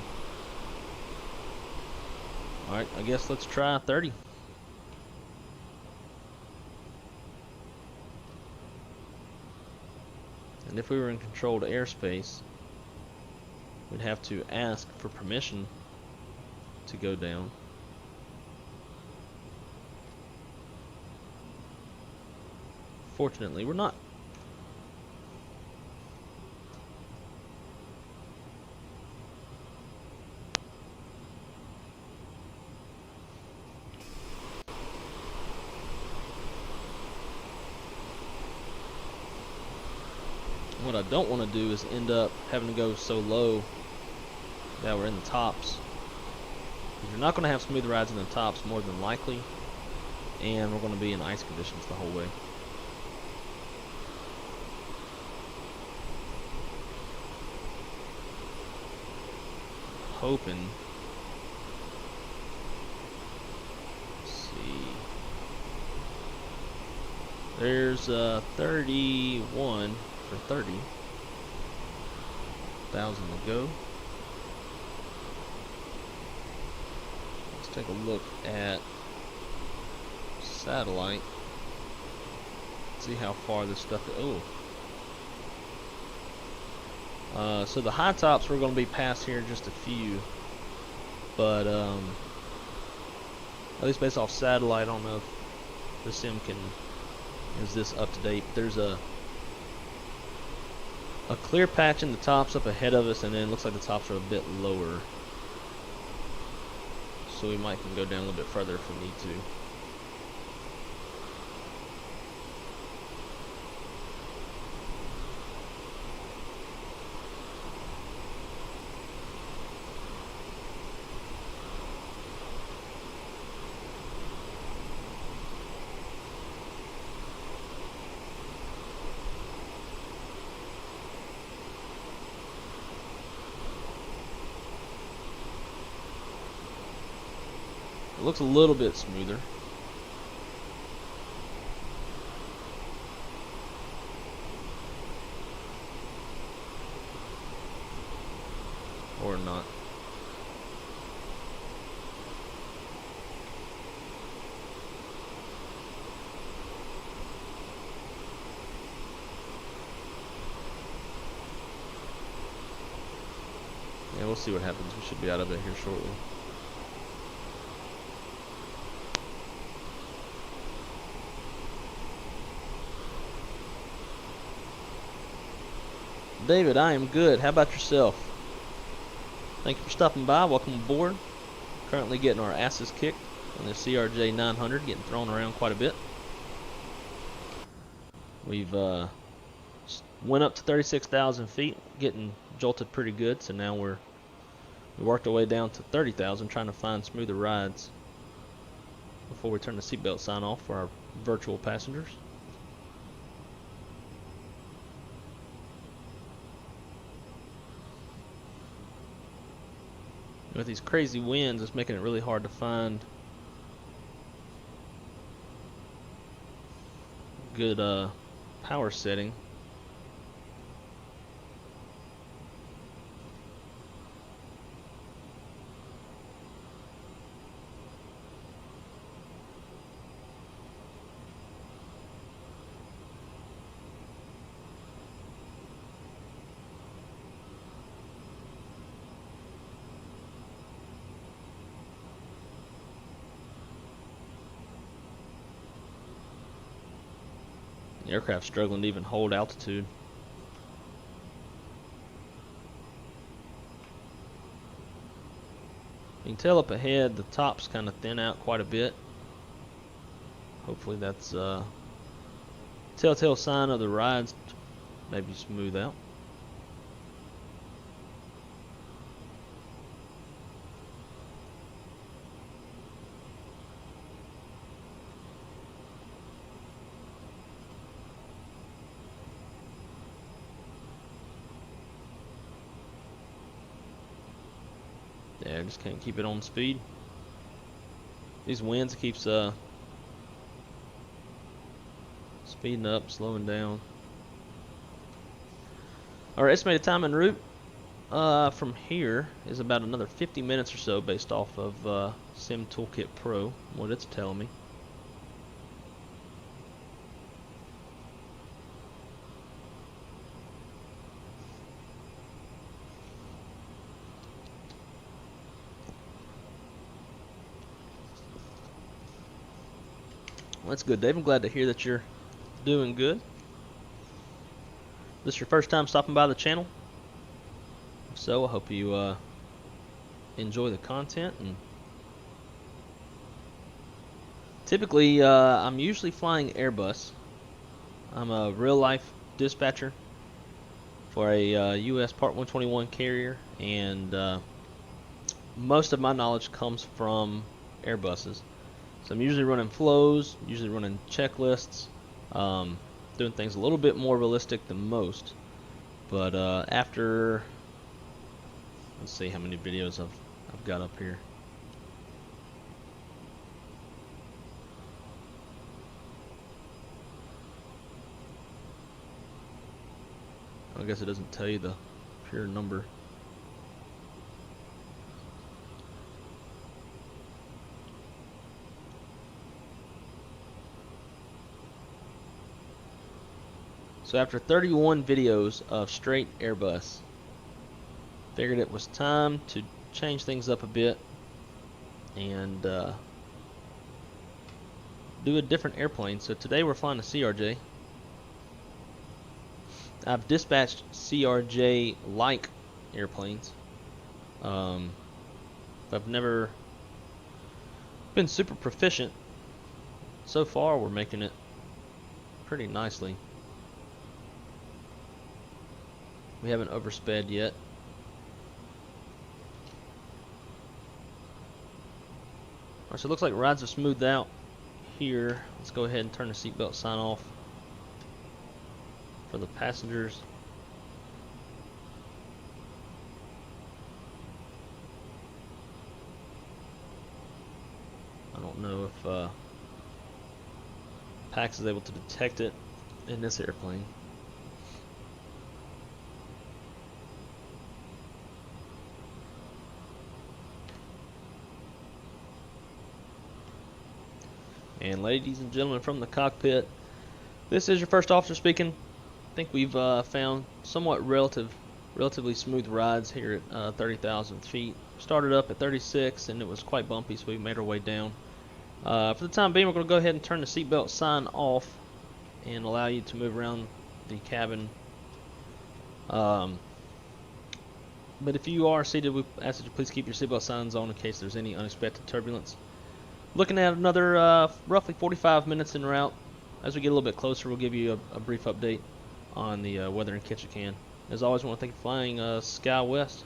Alright, I guess let's try 30. And if we were in controlled airspace, we'd have to ask for permission to go down. Fortunately, we're not. What I don't want to do is end up having to go so low that we're in the tops. You're not going to have smooth rides in the tops more than likely, and we're going to be in ice conditions the whole way. Hoping. Let's see. There's 31 for 30,000 to go. Let's take a look at satellite. See how far this stuff is. So the high tops we're going to be past here in just a few, but at least based off satellite, I don't know if the sim is this up to date. There's a a clear patch in the tops up ahead of us, and then it looks like the tops are a bit lower. So we might can go down a little bit further if we need to. It looks a little bit smoother. Or not. Yeah, we'll see what happens. We should be out of it here shortly. David, I am good. How about yourself? Thank you for stopping by. Welcome aboard. Currently getting our asses kicked on the CRJ900, getting thrown around quite a bit. We've went up to 36,000 feet, getting jolted pretty good. So now we worked our way down to 30,000, trying to find smoother rides before we turn the seatbelt sign off for our virtual passengers. With these crazy winds, it's making it really hard to find good power setting. The aircraft's struggling to even hold altitude. You can tell up ahead the top's kind of thin out quite a bit. Hopefully that's a telltale sign of the rides maybe smooth out. Yeah, I just can't keep it on speed. These winds keeps speeding up, slowing down. Our estimated time en route from here is about another 50 minutes or so, based off of Sim Toolkit Pro, what it's telling me. Well, that's good, Dave. I'm glad to hear that you're doing good. This your first time stopping by the channel? If so, I hope you enjoy the content. And typically, I'm usually flying Airbus. I'm a real-life dispatcher for a U.S. Part 121 carrier, and most of my knowledge comes from Airbuses. So I'm usually running flows, usually running checklists, doing things a little bit more realistic than most. But after, let's see how many videos I've got up here. I guess it doesn't tell you the pure number. So after 31 videos of straight Airbus, figured it was time to change things up a bit and do a different airplane. So today we're flying a CRJ. I've dispatched CRJ-like airplanes. I've never been super proficient. So far, we're making it pretty nicely. We haven't oversped yet. Alright, so it looks like rides are smoothed out here. Let's go ahead and turn the seatbelt sign off for the passengers. I don't know if Pakt is able to detect it in this airplane. And ladies and gentlemen from the cockpit, this is your first officer speaking. I think we've found somewhat relatively smooth rides here at 30,000 feet. Started up at 36 and it was quite bumpy, so we made our way down. For the time being, we're going to go ahead and turn the seatbelt sign off and allow you to move around the cabin. But if you are seated, we ask that you please keep your seatbelt signs on in case there's any unexpected turbulence. Looking at another roughly 45 minutes en route. As we get a little bit closer, we'll give you a brief update on the weather in Ketchikan. As always, I want to thank you for flying Sky West.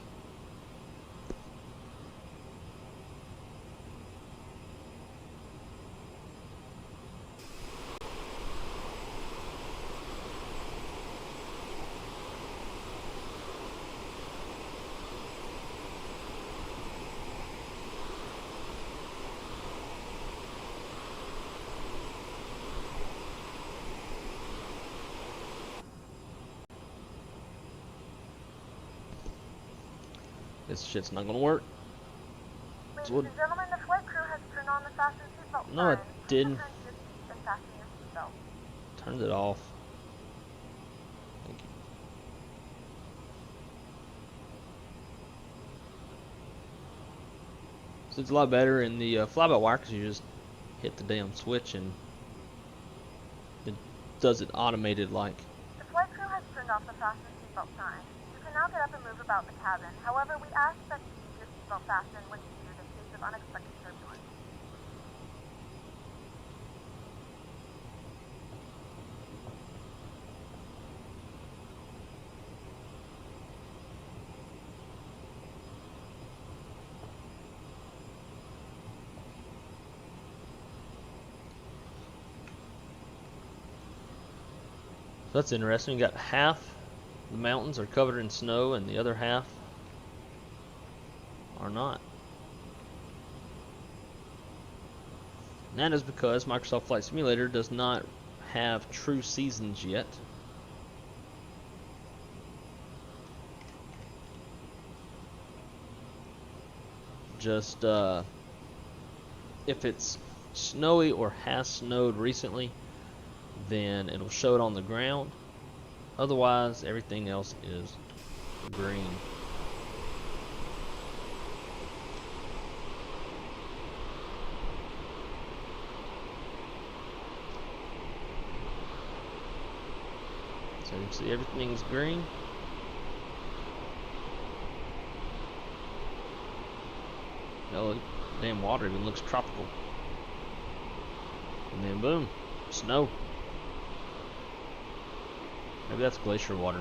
This shit's not gonna work. Ladies and gentlemen, the flight crew has turned on the fasten seatbelt sign. No, it didn't. Return to your seats and fasten your seatbelt. Turned it off. Thank you. So it's a lot better in the fly-by-wire because you just hit the damn switch and it does it automated like. The flight crew has turned off the fasten seatbelt sign. You can now get up and move about the cabin. However, we ask that you keep your seatbelt fastened when seated in case of unexpected turbulence. So that's interesting. You got half the mountains are covered in snow and the other half are not. And that is because Microsoft Flight Simulator does not have true seasons yet. Just if it's snowy or has snowed recently, then it'll show it on the ground. Otherwise, everything else is green. So you can see everything's green. Oh, damn, water even looks tropical. And then boom, snow. Maybe that's glacier water.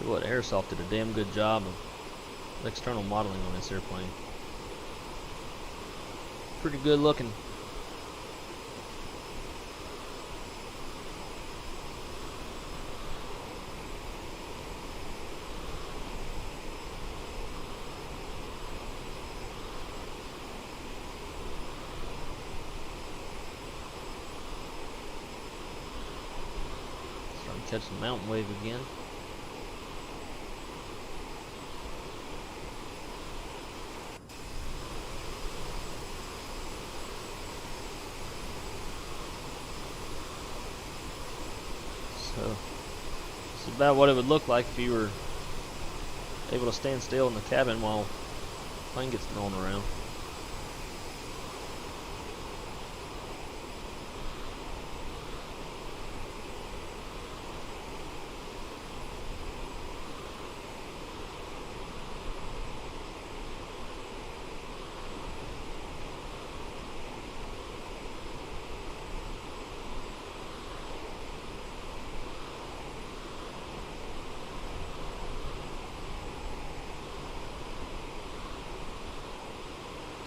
What, Aerosoft did a damn good job of external modeling on this airplane. Pretty good looking. catch the mountain wave again. So, this is about what it would look like if you were able to stand still in the cabin while the plane gets thrown around.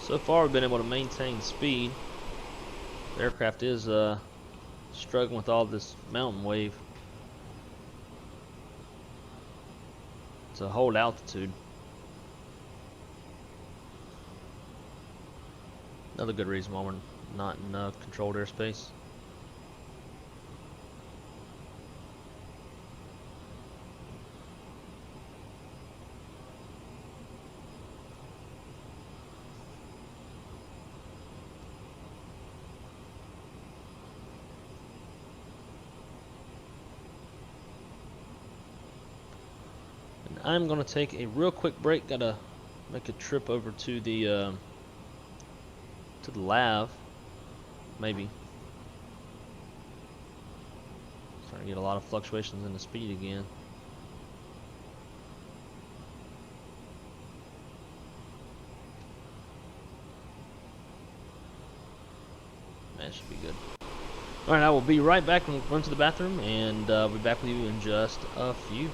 So far, we've been able to maintain speed. The aircraft is struggling with all this mountain wave to hold altitude. Another good reason why we're not in controlled airspace. I'm gonna take a real quick break. Gotta make a trip over to the lab, maybe. Starting to get a lot of fluctuations in the speed again. That should be good. All right, I will be right back and run to the bathroom, and I'll be back with you in just a few.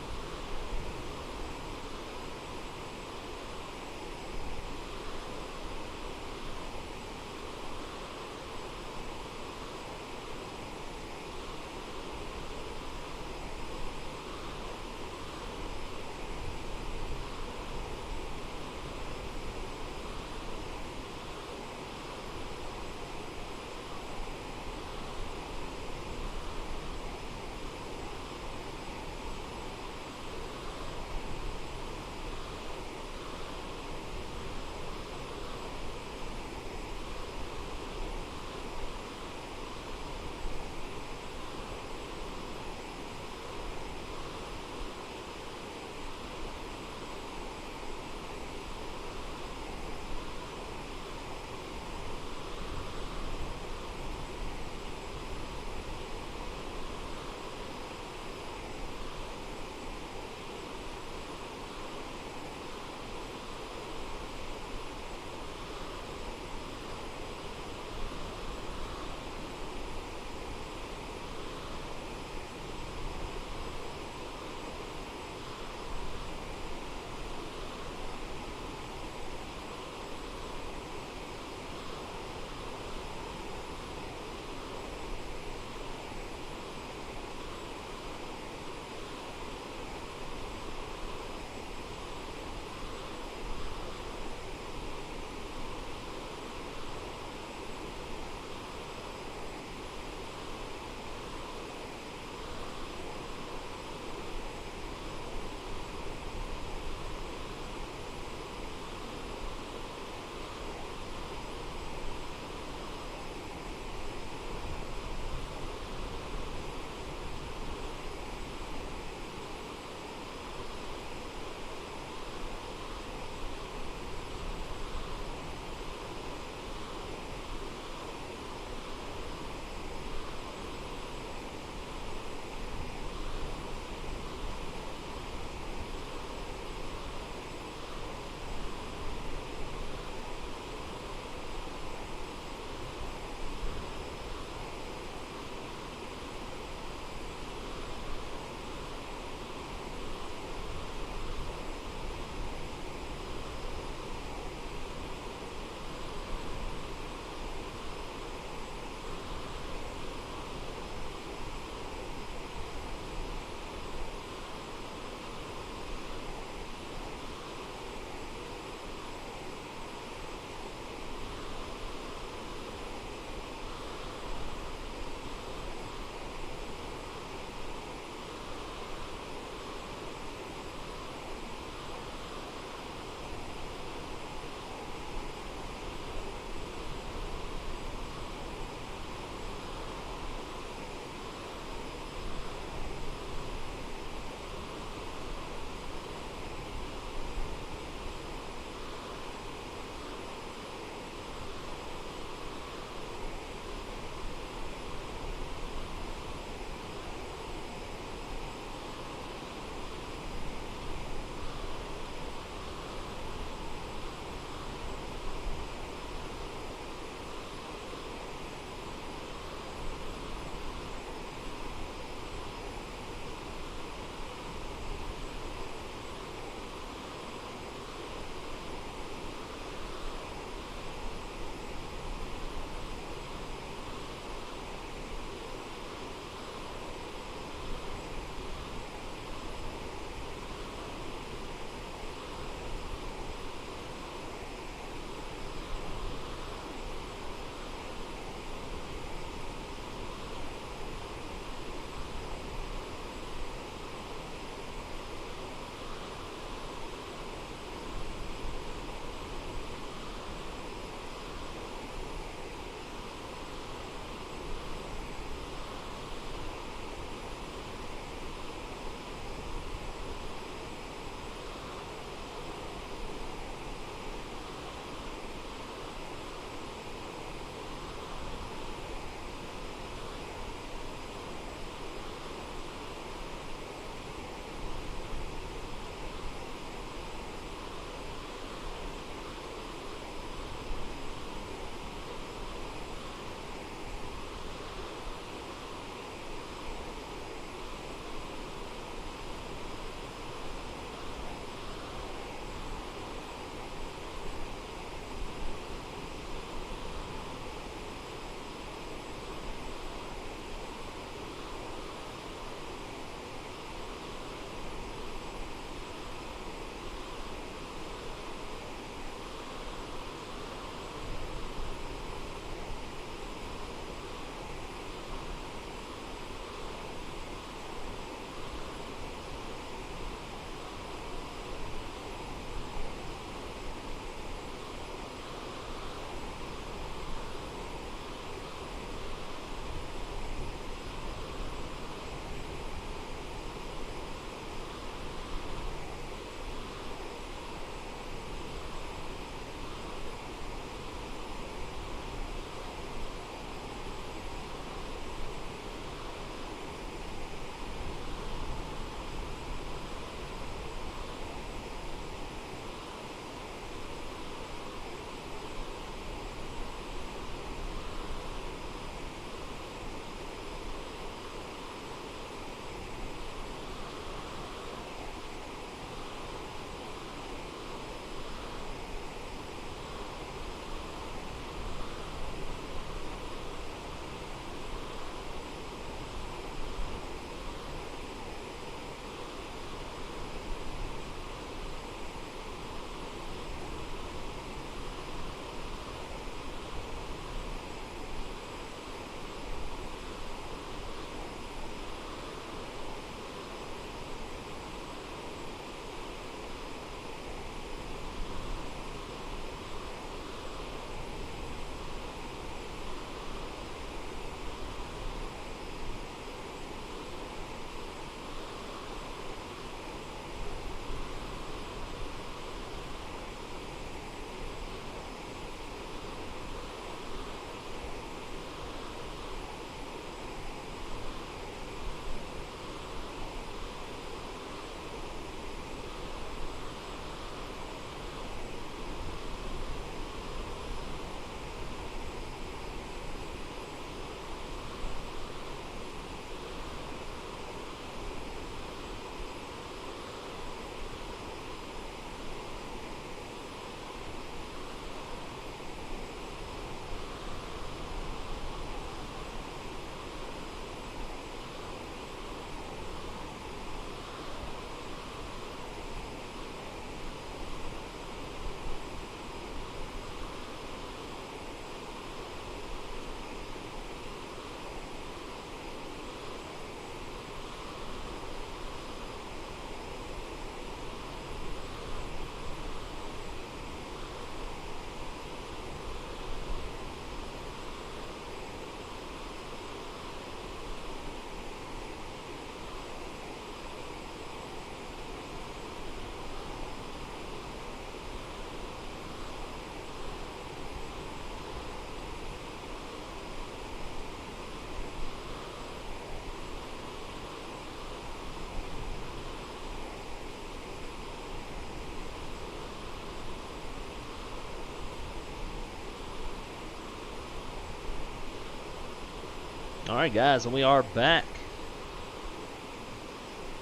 Alright guys, and we are back.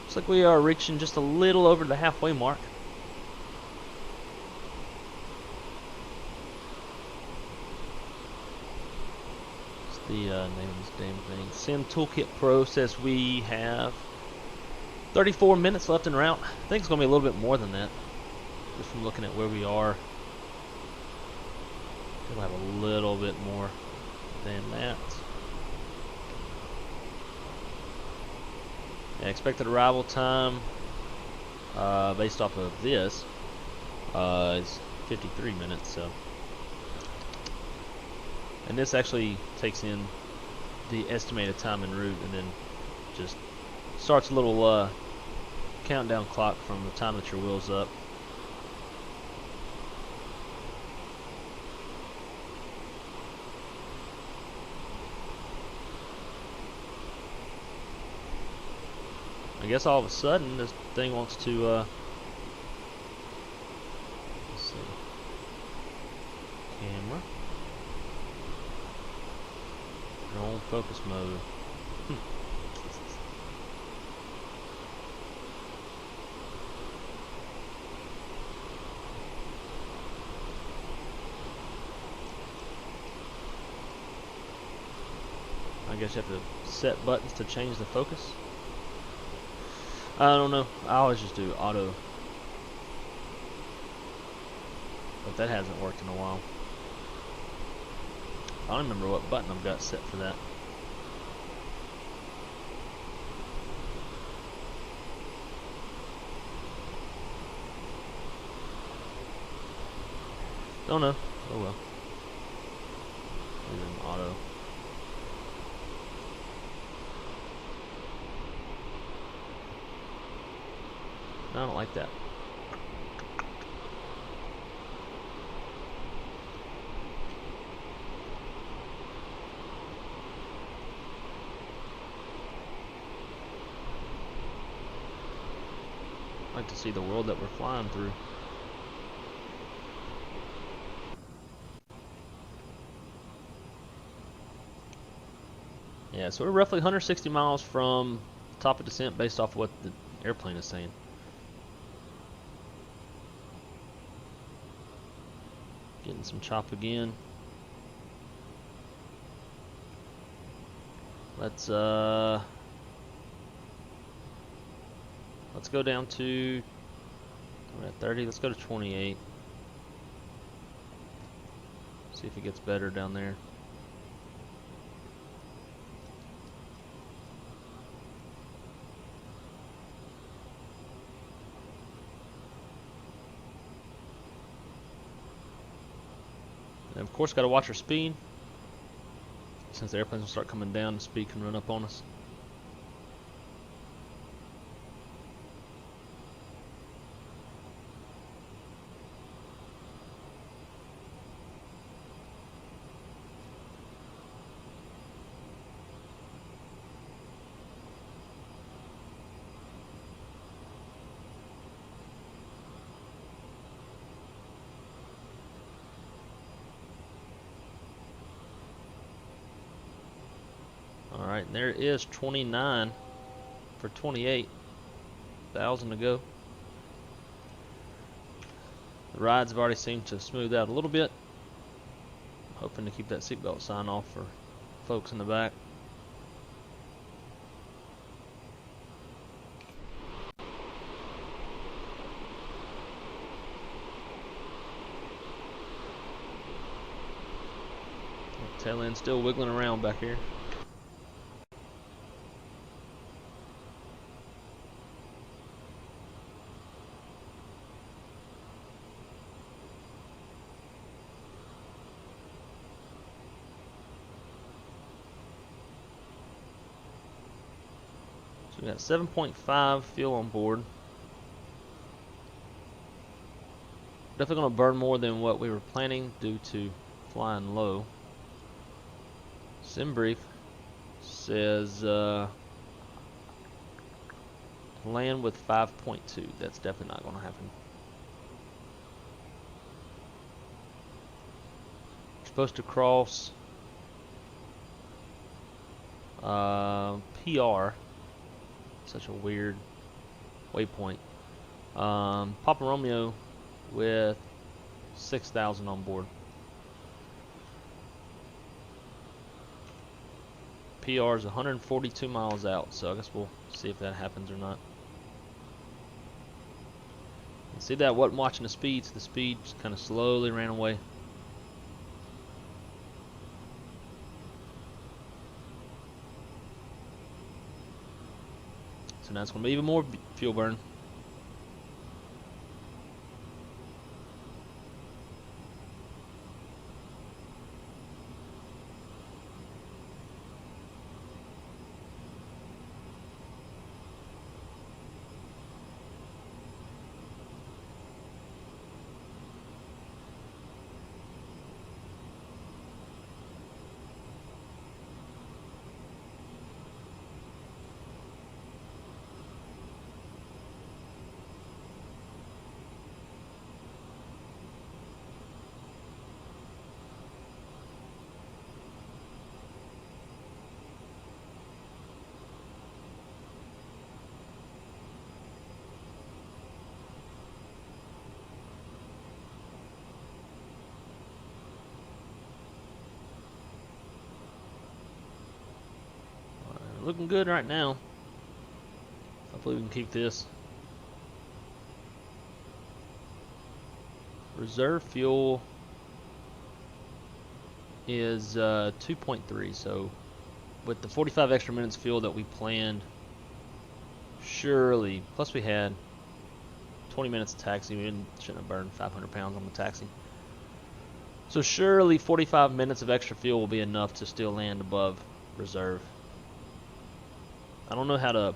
Looks like we are reaching just a little over the halfway mark. What's the name of this damn thing? Sim Toolkit Pro says we have 34 minutes left en route. I think it's going to be a little bit more than that, just from looking at where we are. We'll have a little bit more than that. Yeah, expected arrival time, based off of this, is 53 minutes. So, and this actually takes in the estimated time en route, and then just starts a little countdown clock from the time that your wheel's up. I guess all of a sudden this thing wants to let's see, camera, drone focus mode. I guess you have to set buttons to change the focus. I don't know. I always just do auto, but that hasn't worked in a while. I don't remember what button I've got set for that. Don't know. Oh well. Leave it in auto. I don't like that. I like to see the world that we're flying through. Yeah, so we're roughly 160 miles from top of descent based off of what the airplane is saying. Getting some chop again. Let's go down to, we're at 30, let's go to 28. See if it gets better down there. And of course, got to watch our speed. Since the airplanes will start coming down, the speed can run up on us. Alright, there is 29 for 28,000 to go. The rides have already seemed to smooth out a little bit. Hoping to keep that seatbelt sign off for folks in the back. Tail end still wiggling around back here. So we got 7.5 fuel on board. Definitely going to burn more than what we were planning due to flying low. Sim brief says land with 5.2. That's definitely not going to happen. We're supposed to cross PR, such a weird waypoint. Papa Romeo with 6,000 on board. PR is 142 miles out, so I guess we'll see if that happens or not. You see that? Wasn't watching the speeds. The speed just kind of slowly ran away. So now it's going to be even more fuel burn. Looking good right now. Hopefully we can keep this. Reserve fuel is 2.3, so with the 45 extra minutes fuel that we planned, surely, plus we had 20 minutes of taxi, we shouldn't have burned 500 pounds on the taxi. So surely 45 minutes of extra fuel will be enough to still land above reserve. I don't know how to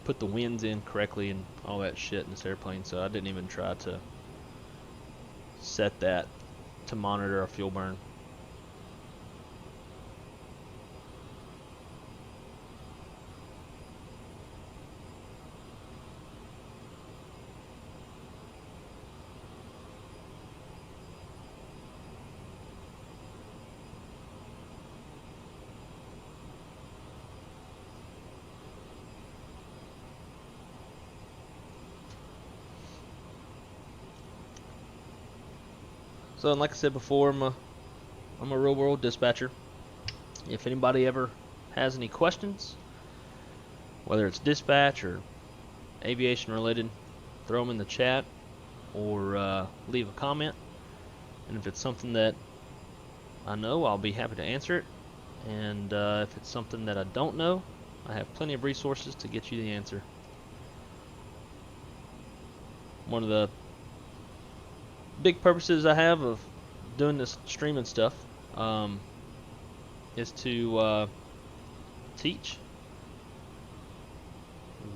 put the winds in correctly and all that shit in this airplane, so I didn't even try to set that to monitor our fuel burn. So, like I said before, I'm a real world dispatcher. If anybody ever has any questions, whether it's dispatch or aviation related, throw them in the chat or leave a comment. And if it's something that I know, I'll be happy to answer it. And if it's something that I don't know, I have plenty of resources to get you the answer. One of the big purposes I have of doing this streaming stuff is to teach.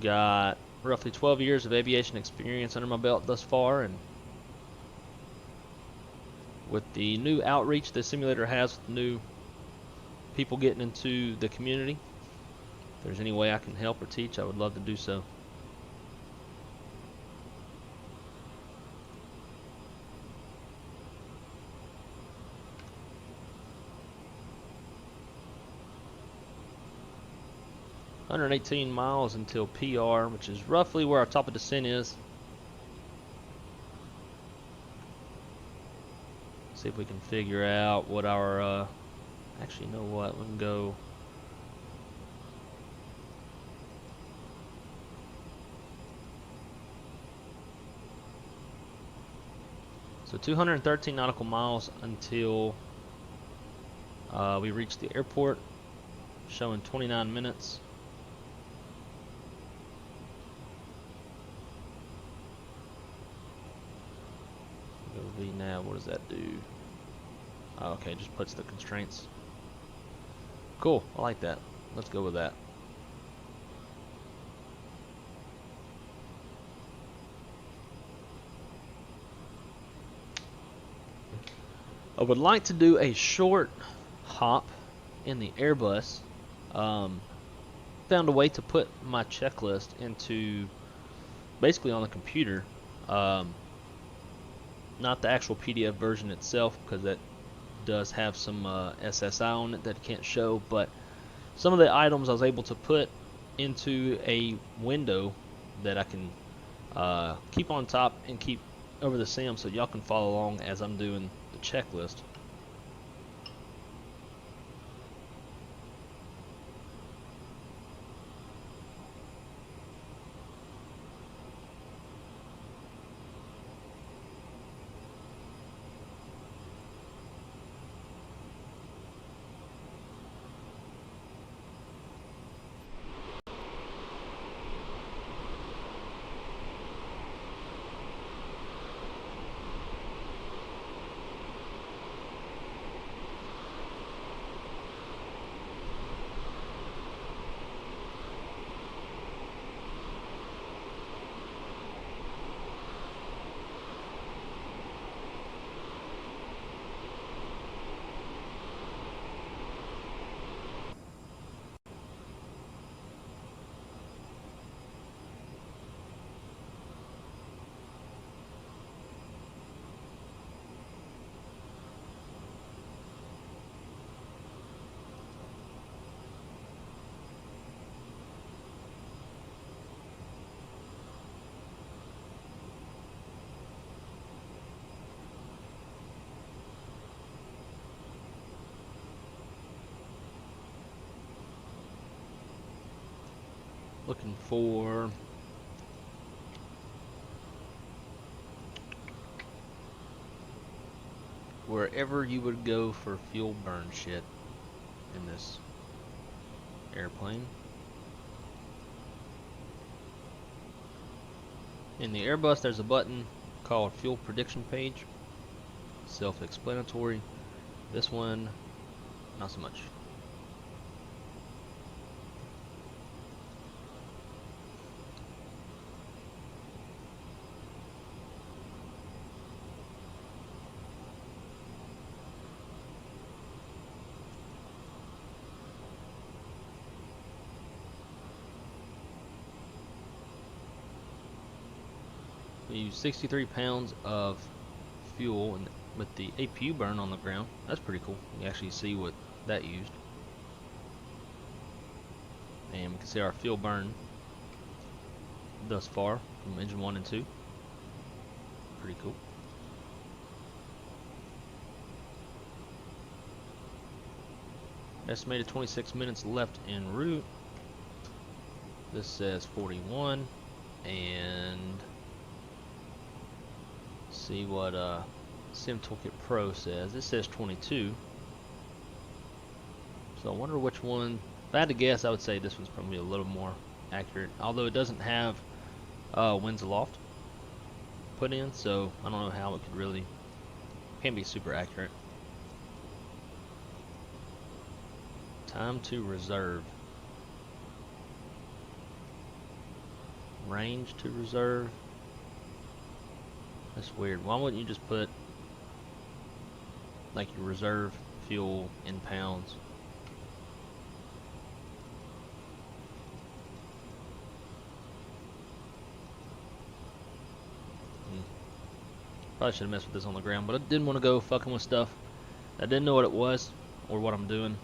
Got roughly 12 years of aviation experience under my belt thus far, and with the new outreach the simulator has with new people getting into the community, if there's any way I can help or teach, I would love to do so. $118 miles until PR, which is roughly where our top of descent is. See if we can figure out what our, actually, you know what, we can go. So 213 nautical miles until we reach the airport, showing 29 minutes. Now, what does that do? Oh, okay, just puts the constraints. Cool, I like that. Let's go with that. I would like to do a short hop in the Airbus. Found a way to put my checklist into basically on the computer. Not the actual PDF version itself, because that does have some SSI on it that it can't show, but some of the items I was able to put into a window that I can keep on top and keep over the sim, so y'all can follow along as I'm doing the checklist. Looking for wherever you would go for fuel burn shit in this airplane. In the Airbus, there's a button called Fuel Prediction Page. Self-explanatory. This one, not so much. We use 63 pounds of fuel, and with the APU burn on the ground, that's pretty cool. You actually see what that used. And we can see our fuel burn thus far from engine 1 and 2. Pretty cool. Estimated 26 minutes left en route. This says 41, and see what Sim Toolkit Pro says. This says 22. So I wonder which one. If I had to guess, I would say this one's probably a little more accurate. Although it doesn't have winds aloft put in, so I don't know how it could really. Can't be super accurate. Time to reserve. Range to reserve. That's weird. Why wouldn't you just put like your reserve fuel in pounds? Probably should have messed with this on the ground, but I didn't want to go fucking with stuff I didn't know what it was or what I'm doing,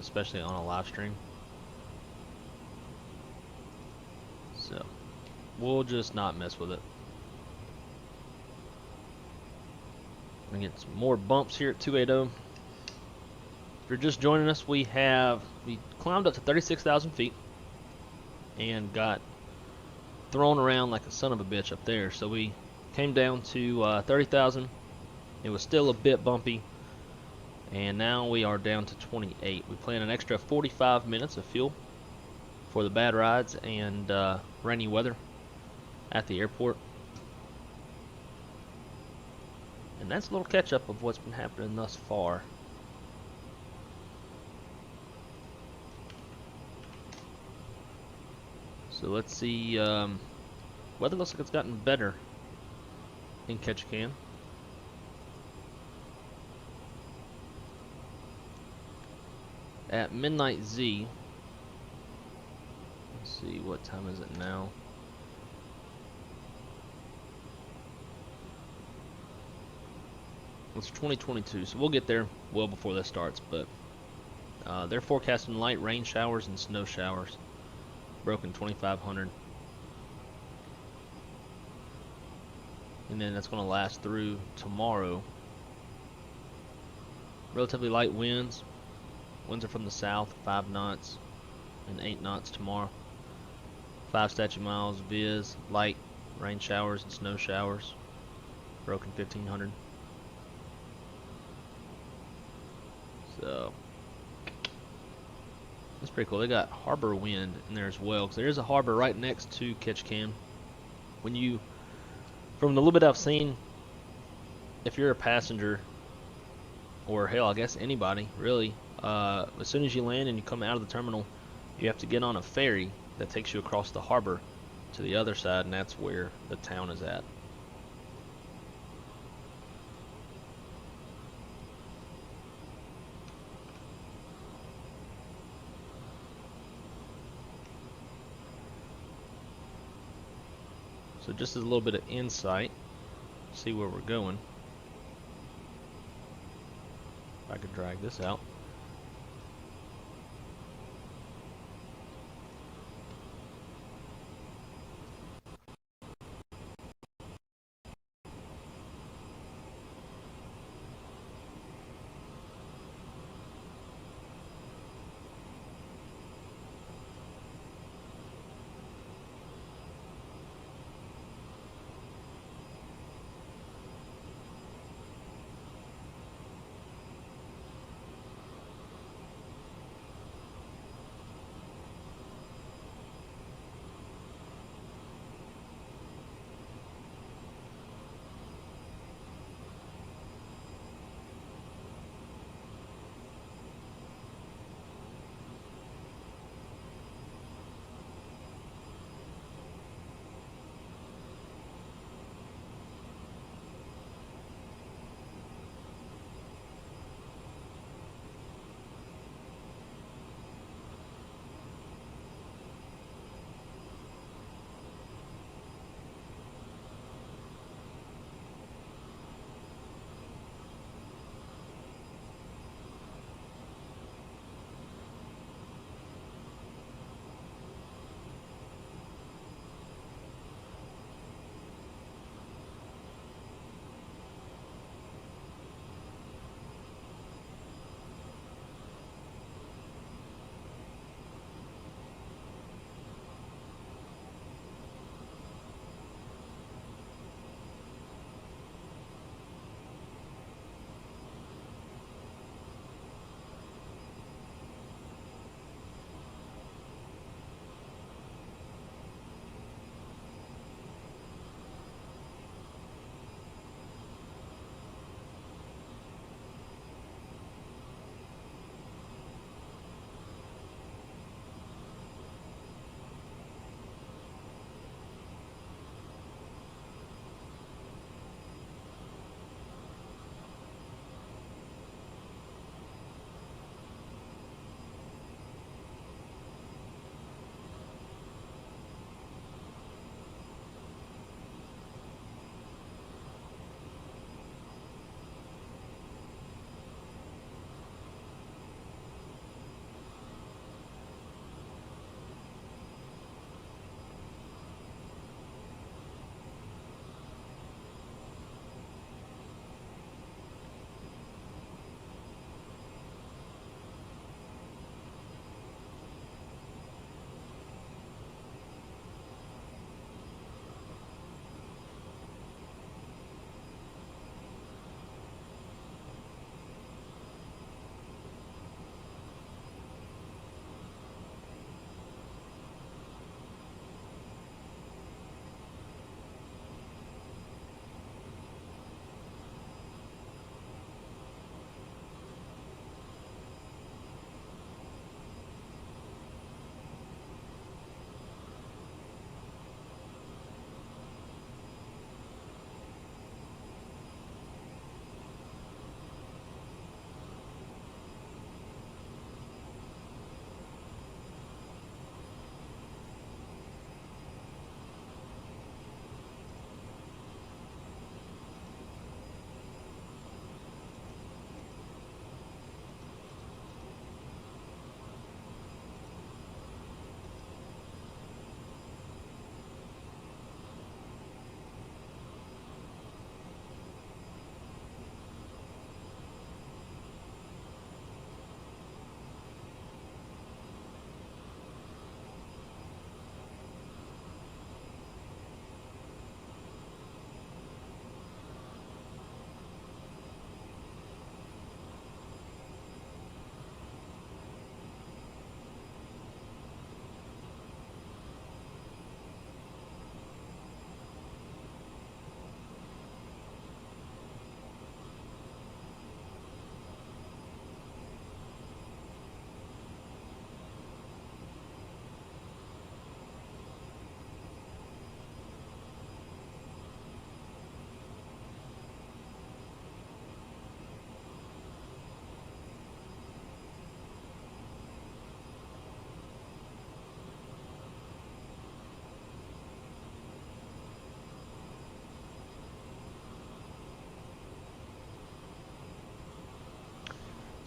especially on a live stream. So we'll just not mess with it. I'm gonna get some more bumps here at 280. If you're just joining us, we climbed up to 36,000 feet and got thrown around like a son of a bitch up there. So we came down to 30,000. It was still a bit bumpy, and now we are down to 28. We plan an extra 45 minutes of fuel for the bad rides and rainy weather at the airport. And that's a little catch up of what's been happening thus far. So let's see, weather looks like it's gotten better in Ketchikan. At midnight Z, let's see, what time is it now? It's 2022, so we'll get there well before this starts, but They're forecasting light rain showers and snow showers. Broken 2500. And then that's going to last through tomorrow. Relatively light winds. Winds are from the south, 5 knots and 8 knots tomorrow. 5 statute miles, viz, light rain showers and snow showers. Broken 1500. So that's pretty cool. They got harbor wind in there as well, because there is a harbor right next to Ketchikan. When you, from the little bit I've seen, if you're a passenger, or hell, I guess anybody really, as soon as you land and you come out of the terminal, you have to get on a ferry that takes you across the harbor to the other side, and that's where the town is at. So just as a little bit of insight, see where we're going. If I could drag this out.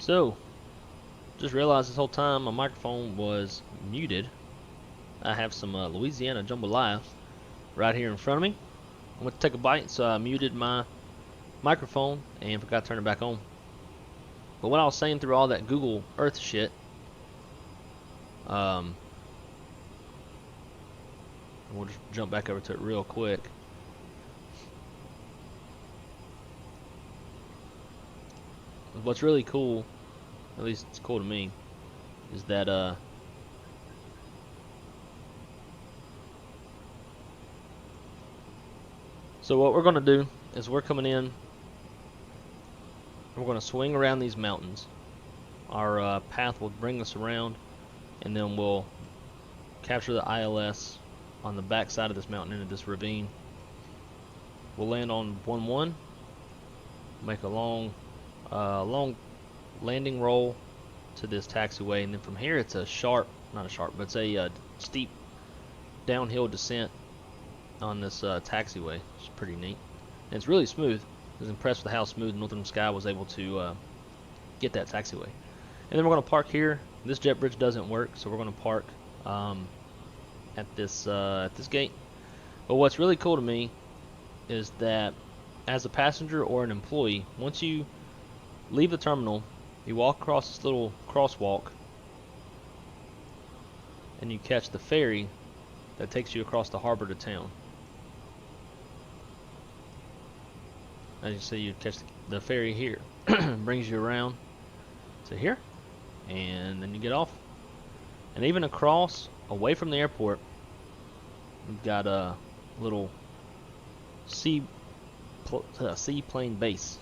So, just realized this whole time my microphone was muted. I have some Louisiana jambalaya right here in front of me. I went to take a bite, so I muted my microphone and forgot to turn it back on. But what I was saying through all that Google Earth shit, we'll just jump back over to it real quick. What's really cool, at least it's cool to me, is that so what we're gonna do is we're coming in, we're gonna swing around these mountains. Our path will bring us around, and then we'll capture the ILS on the back side of this mountain into this ravine. We'll land on 1-1, make a long landing roll to this taxiway, and then from here it's a it's a steep downhill descent on this taxiway. It's pretty neat, and it's really smooth. I was impressed with how smooth Northern Sky was able to get that taxiway. And then we're going to park here. This jet bridge doesn't work, so we're going to park at this gate. But what's really cool to me is that as a passenger or an employee, once you leave the terminal, you walk across this little crosswalk and you catch the ferry that takes you across the harbor to town. As you see, you catch the ferry here, brings you around to here, and then you get off. And even across, away from the airport, we've got a little seaplane base.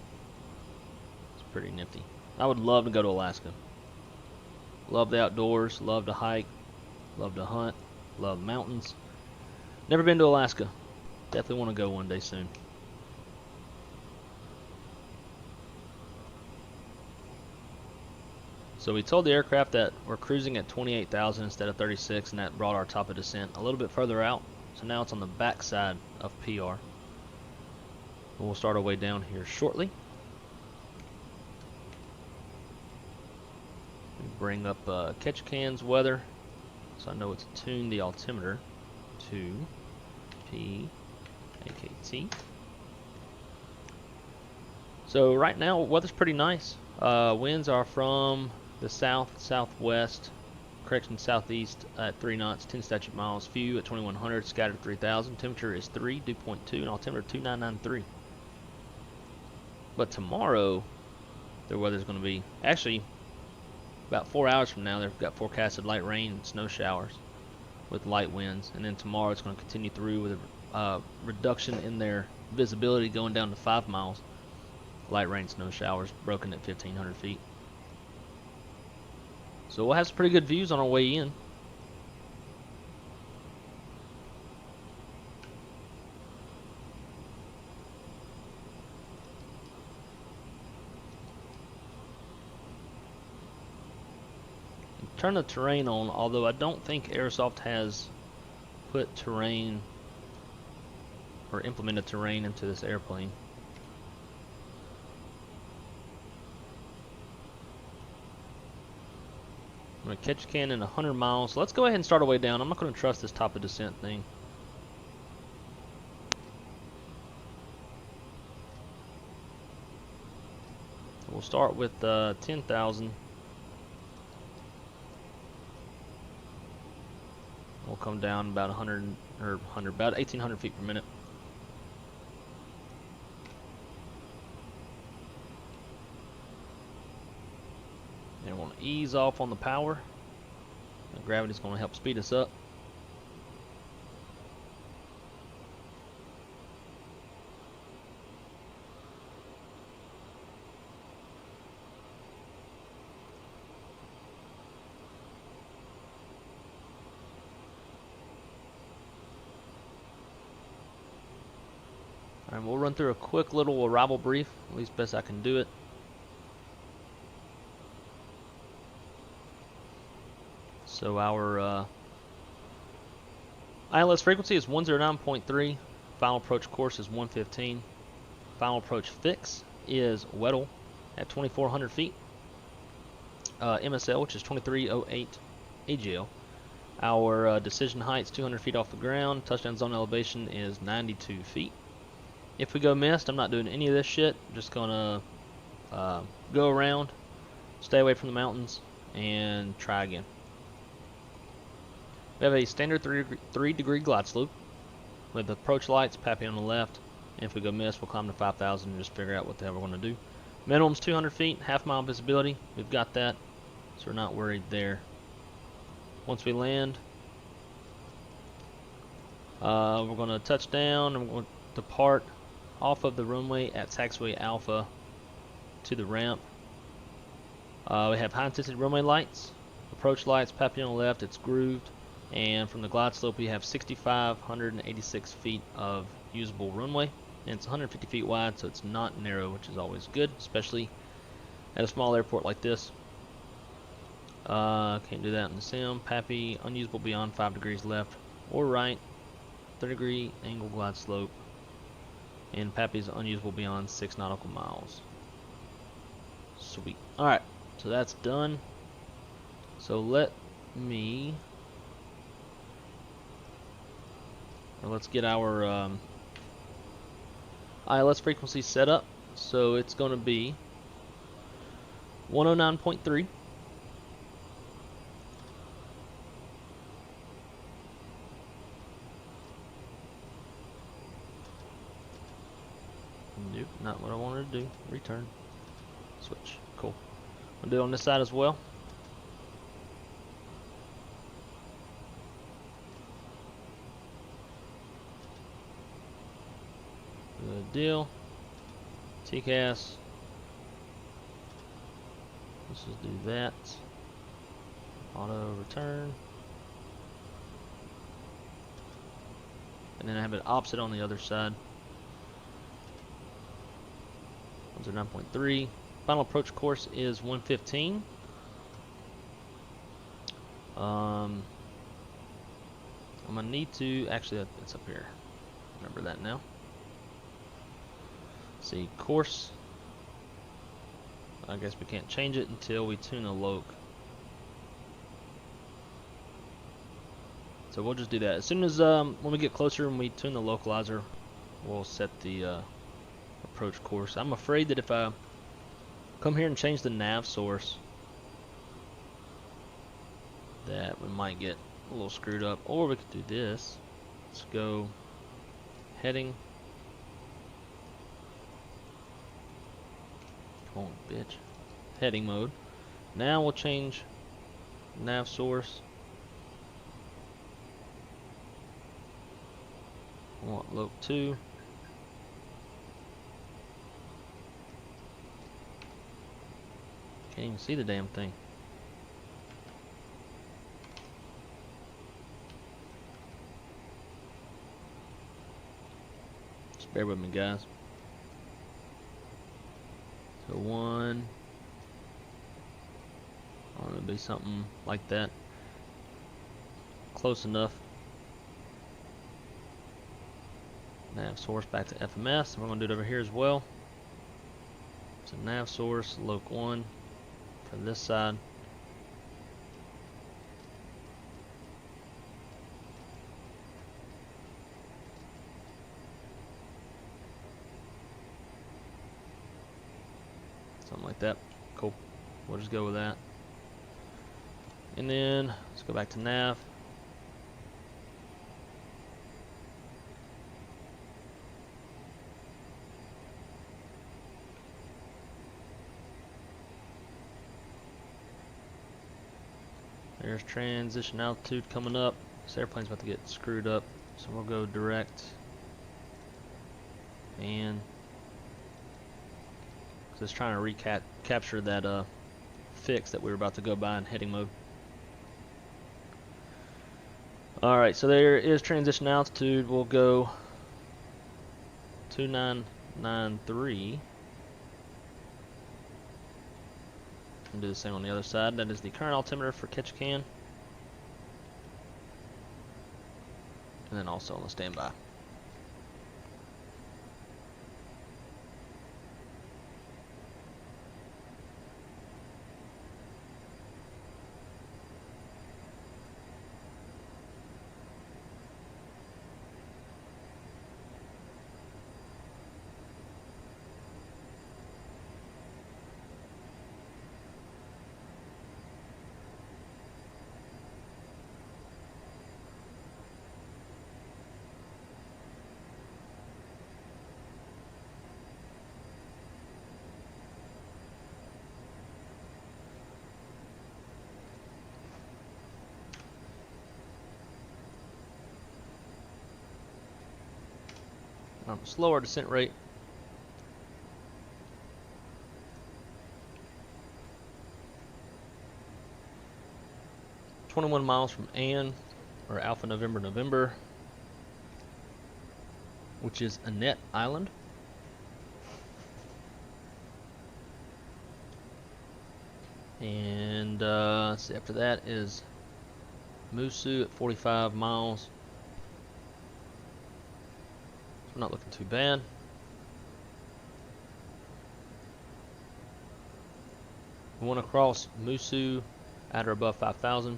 It's pretty nifty. I would love to go to Alaska. Love the outdoors, love to hike, love to hunt, love mountains. Never been to Alaska. Definitely want to go one day soon. So we told the aircraft that we're cruising at 28,000 instead of 36, and that brought our top of descent a little bit further out. So now it's on the back side of PR. We'll start our way down here shortly. Bring up Ketchikan's weather, so I know it's tuned the altimeter to PAKT. So right now weather's pretty nice. Winds are from the southwest, southeast at 3 knots, 10 statute miles, few at 2100, scattered 3000. Temperature is 3, dew point 2, and altimeter 2993. But tomorrow, their weather's going to be actually about 4 hours from now. They've got forecasted light rain and snow showers with light winds, and then tomorrow it's going to continue through with a reduction in their visibility going down to 5 miles. Light rain, snow showers broken at 1,500 feet. So we'll have some pretty good views on our way in. Turn the terrain on, although I don't think Aerosoft has put terrain or implemented terrain into this airplane. I'm going to Ketchikan in 100 miles. So let's go ahead and start our way down. I'm not going to trust this top of descent thing. We'll start with 10,000. We'll come down about about 1,800 feet per minute. And we'll ease off on the power. The gravity's going to help speed us up. Alright, we'll run through a quick little arrival brief, at least best I can do it. So our ILS frequency is 109.3, final approach course is 115, final approach fix is Weddell at 2,400 feet. MSL, which is 2308 AGL. Our decision height's 200 feet off the ground. Touchdown zone elevation is 92 feet. If we go missed, I'm not doing any of this shit. I'm just gonna go around, stay away from the mountains, and try again. We have a standard 3-degree glide slope with approach lights, PAPI on the left. And if we go miss, we'll climb to 5,000 and just figure out what the hell we're going to do. Minimum's 200 feet, half-mile visibility. We've got that, so we're not worried there. Once we land, we're going to touch down and we're going to depart off of the runway at taxiway Alpha to the ramp. We have high-intensity runway lights, approach lights, PAPI on the left. It's grooved. And from the glide slope, we have 6,586 feet of usable runway. And it's 150 feet wide, so it's not narrow, which is always good, especially at a small airport like this. Can't do that in the sim. PAPI, unusable beyond 5 degrees left or right. 30-degree angle glide slope. And PAPI is unusable beyond 6 nautical miles. Sweet. Alright, so that's done. So let me... let's get our ILS frequency set up. So it's going to be 109.3. Nope, not what I wanted to do. Return. Switch. Cool. I'll do it on this side as well. Good deal. TCAS. Let's just do that. Auto return. And then I have it opposite on the other side. 109.3. Final approach course is 115. I'm gonna need to actually it's up here. Remember that now. See, course. I guess we can't change it until we tune a loc. So we'll just do that. As soon as when we get closer and we tune the localizer, we'll set the approach course. I'm afraid that if I come here and change the nav source, that we might get a little screwed up. Or we could do this. Let's go heading. Come on, bitch. Heading mode. Now we'll change nav source. I want loc 2. Can't even see the damn thing. Just bear with me, guys. So 1. I want it to be something like that. Close enough. Nav source back to FMS. And we're going to do it over here as well. So nav source, loc 1 for this side. Something like that. Cool. We'll just go with that. And then let's go back to nav. There's transition altitude coming up. This airplane's about to get screwed up, so we'll go direct. And just trying to recapture that fix that we were about to go by in heading mode. Alright, so there is transition altitude. We'll go 2993. And do the same on the other side. That is the current altimeter for Ketchikan. And then also on the standby. slower descent rate. "21 miles from Ann, or Alpha November November, which is Annette Island. And let's see, after that is Musu at 45 miles. So we're not looking too bad. We want to cross Musu at or above 5,000.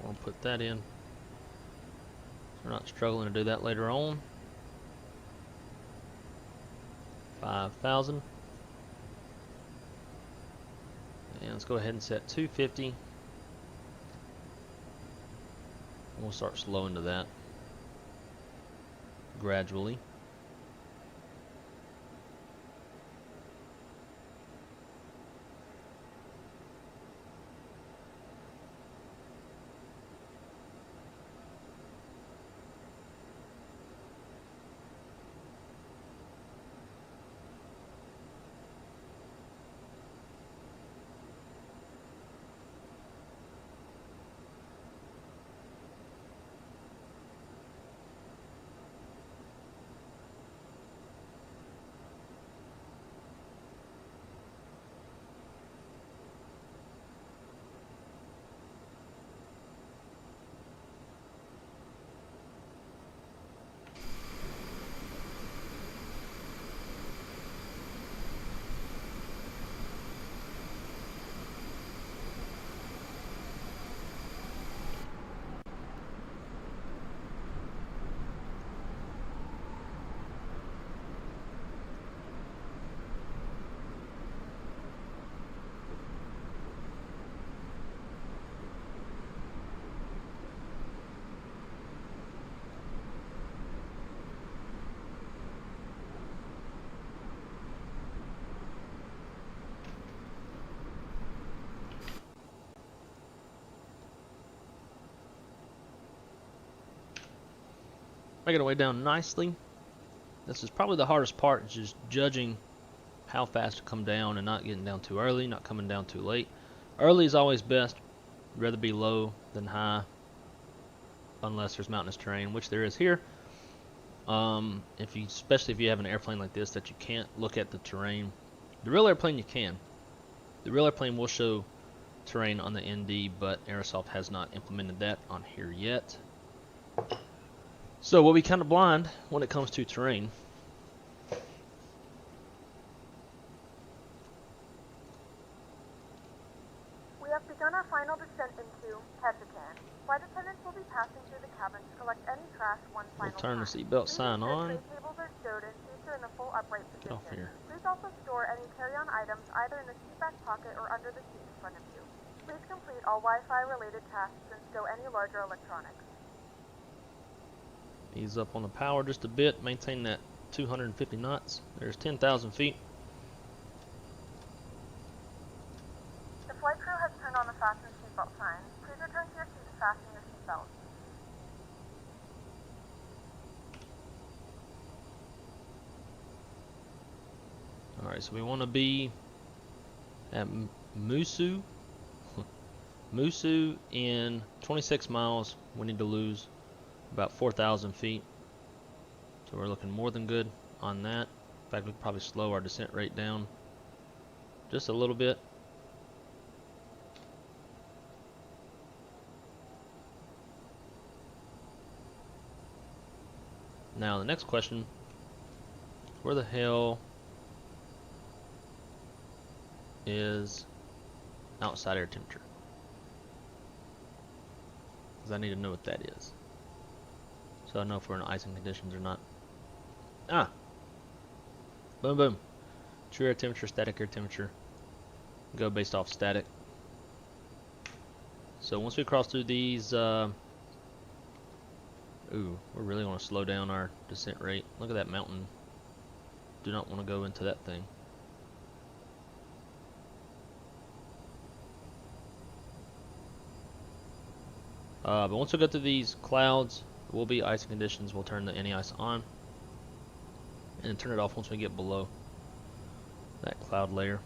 I'll put that in. We're not struggling to do that later on. 5,000. And let's go ahead and set 250. We'll start slowing to that gradually. Making our way down nicely. This is probably the hardest part, is just judging how fast to come down and not getting down too early, not coming down too late. Early is always best. I'd rather be low than high, unless there's mountainous terrain, which there is here. Especially if you have an airplane like this that you can't look at the terrain. The real airplane you can. The real airplane will show terrain on the ND, but Aerosoft has not implemented that on here yet. So we'll be kind of blind when it comes to terrain. We have begun our final descent into Ketchikan. Flight attendants will be passing through the cabin to collect any trash one final We'll turn the time. seatbelt sign on. Tray tables are stowed and seats are in the full upright Get position. off here. Please also store any carry-on items either in the seat back pocket or under the seat in front of you. Please complete all Wi-Fi related tasks and stow any larger electronics. Ease up on the power just a bit, maintain that 250 knots. There's 10,000 feet. The flight crew has turned on the fasten seatbelt sign. Please return to your seat and fasten your seatbelt. Alright, so we want to be at Musu. Musu in 26 miles. We need to lose about 4,000 feet. So we're looking more than good on that. In fact, we could probably slow our descent rate down just a little bit. Now the next question, where the hell is outside air temperature? Because I need to know what that is, so I know if we're in icing conditions or not. Ah! Boom boom. True air temperature, static air temperature. Go based off static. So once we cross through these, ooh, we're really going to slow down our descent rate. Look at that mountain. Do not want to go into that thing. But once we go through these clouds, there will be icing conditions. We'll turn the anti-ice on and turn it off once we get below that cloud layer.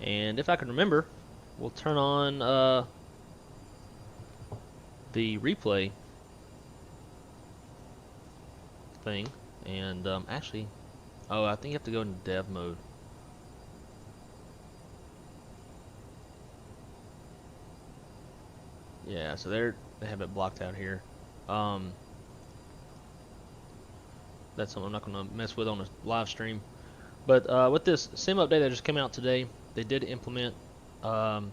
And if I can remember, we'll turn on the replay thing. And actually, oh, I think you have to go into dev mode. Yeah, so they have it blocked out here. That's something I'm not going to mess with on a live stream. But with this sim update that just came out today, they did implement the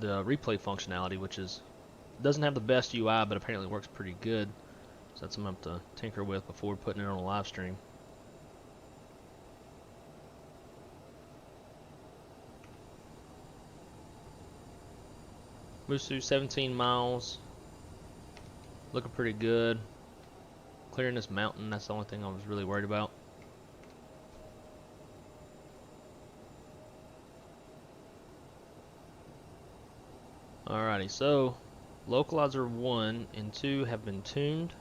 replay functionality, which doesn't have the best UI, but apparently works pretty good. So that's something I have to tinker with before putting it on a live stream. Musu 17 miles, looking pretty good. Clearing this mountain, that's the only thing I was really worried about. Alrighty, so localizer 1 and 2 have been tuned.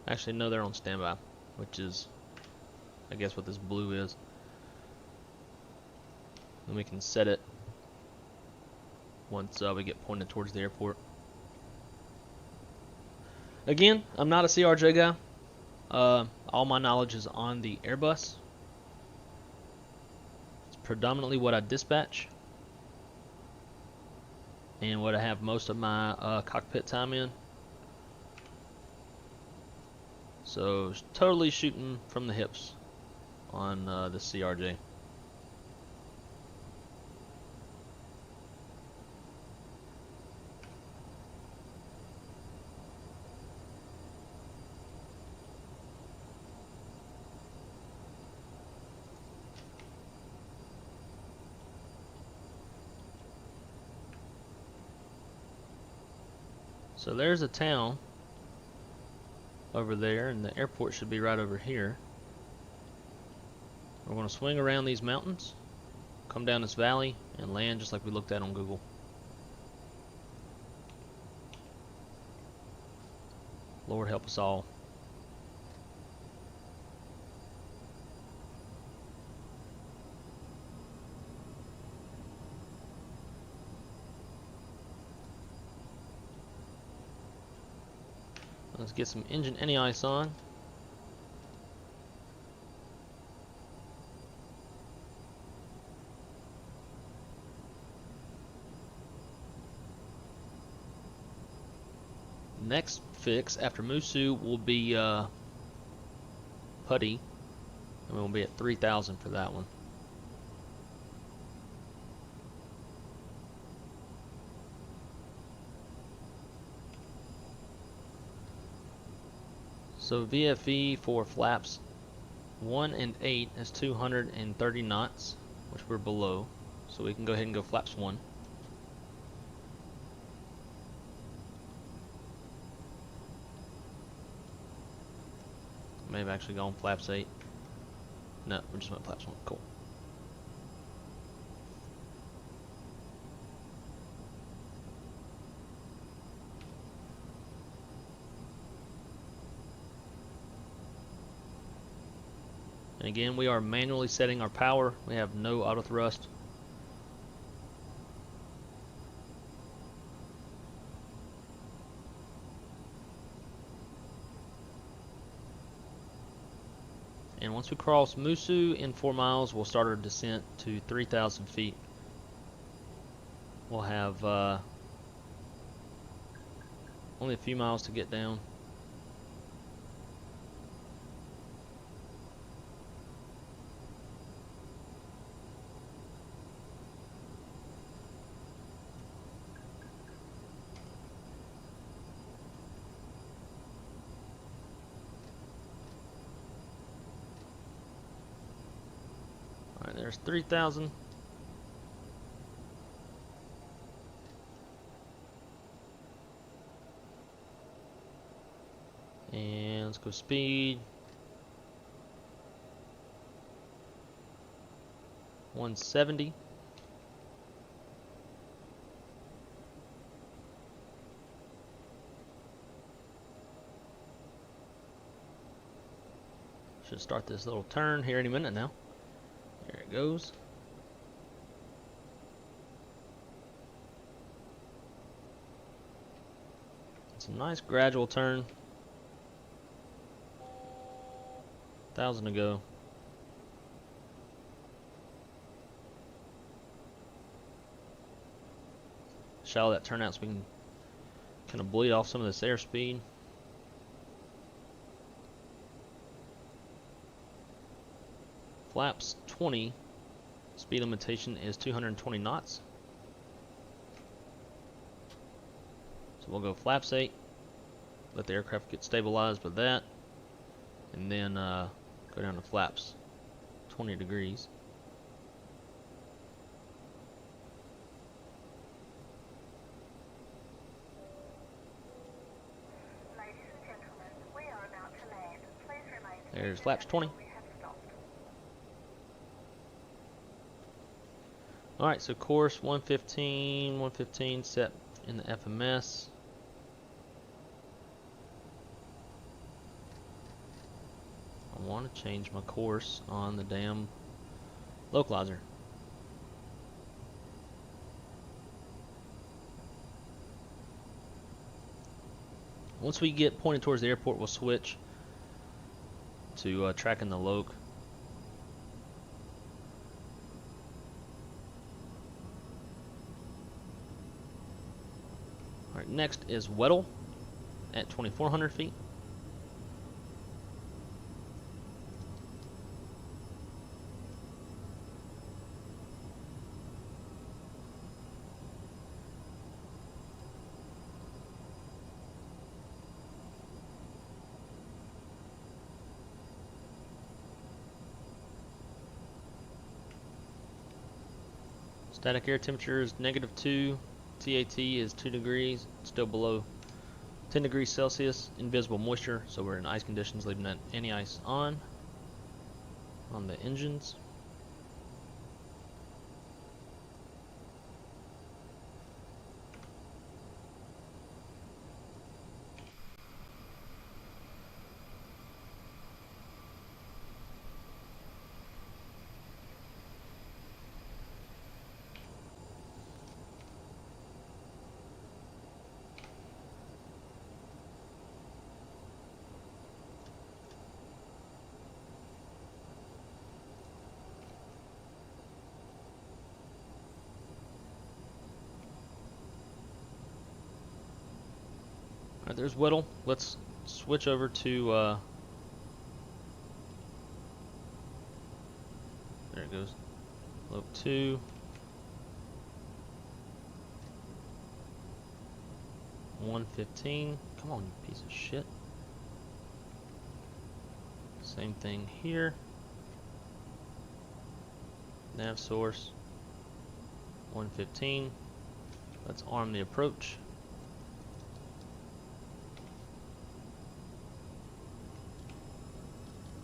Actually, no, they're on standby, which is, I guess, what this blue is. And we can set it once we get pointed towards the airport. Again, I'm not a CRJ guy. All my knowledge is on the Airbus. It's predominantly what I dispatch and what I have most of my cockpit time in. So, totally shooting from the hips on the CRJ. So there's a town over there, and the airport should be right over here. We're going to swing around these mountains, come down this valley, and land just like we looked at on Google. Lord help us all. Let's get some engine anti-ice on. Next fix after Musu will be Putty, and we'll be at 3,000 for that one. So VFE for flaps 1 and 8 is 230 knots, which we're below. So we can go ahead and go flaps 1. Maybe actually go on flaps 8. No, we're just on flaps 1. Cool. And again, we are manually setting our power. We have no auto thrust. And once we cross Musu in 4 miles, we'll start our descent to 3,000 feet. We'll have only a few miles to get down. There's 3,000. And let's go speed. 170. Should start this little turn here any minute now. There it goes. It's a nice gradual turn. 1,000 to go. Shallow that turnout so we can kind of bleed off some of this airspeed. Flaps 20. Speed limitation is 220 knots. So we'll go flaps 8. Let the aircraft get stabilized with that. And then go down to flaps 20 degrees. There's flaps 20. Alright, so course 115 set in the FMS. I want to change my course on the damn localizer. Once we get pointed towards the airport, we'll switch to tracking the loc. Alright, next is Weddell at 2,400 feet. Static air temperature is -2. TAT is 2 degrees, still below 10 degrees Celsius. Invisible moisture, so we're in ice conditions, leaving that anti-ice on the engines. Alright, there's Weddell. Let's switch over to there it goes. Loc 2. 115. Come on, you piece of shit. Same thing here. Nav source 115. Let's arm the approach.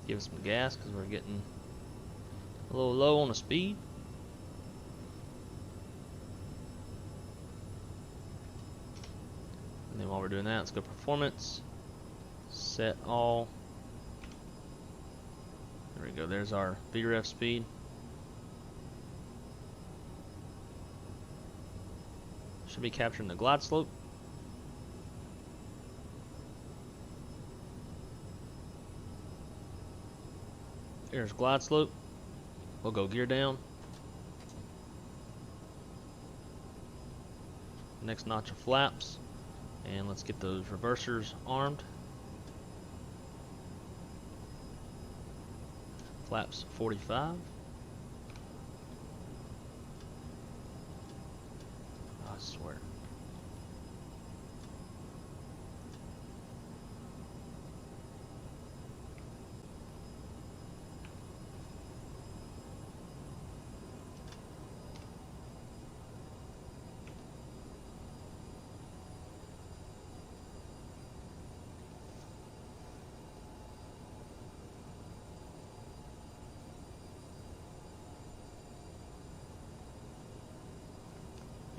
Give us some gas because we're getting a little low on the speed. And then while we're doing that, let's go performance. Set all. There we go. There's our VREF speed. Should be capturing the glide slope. Here's glide slope. We'll go gear down. Next notch of flaps. And let's get those reversers armed. Flaps 45. I swear.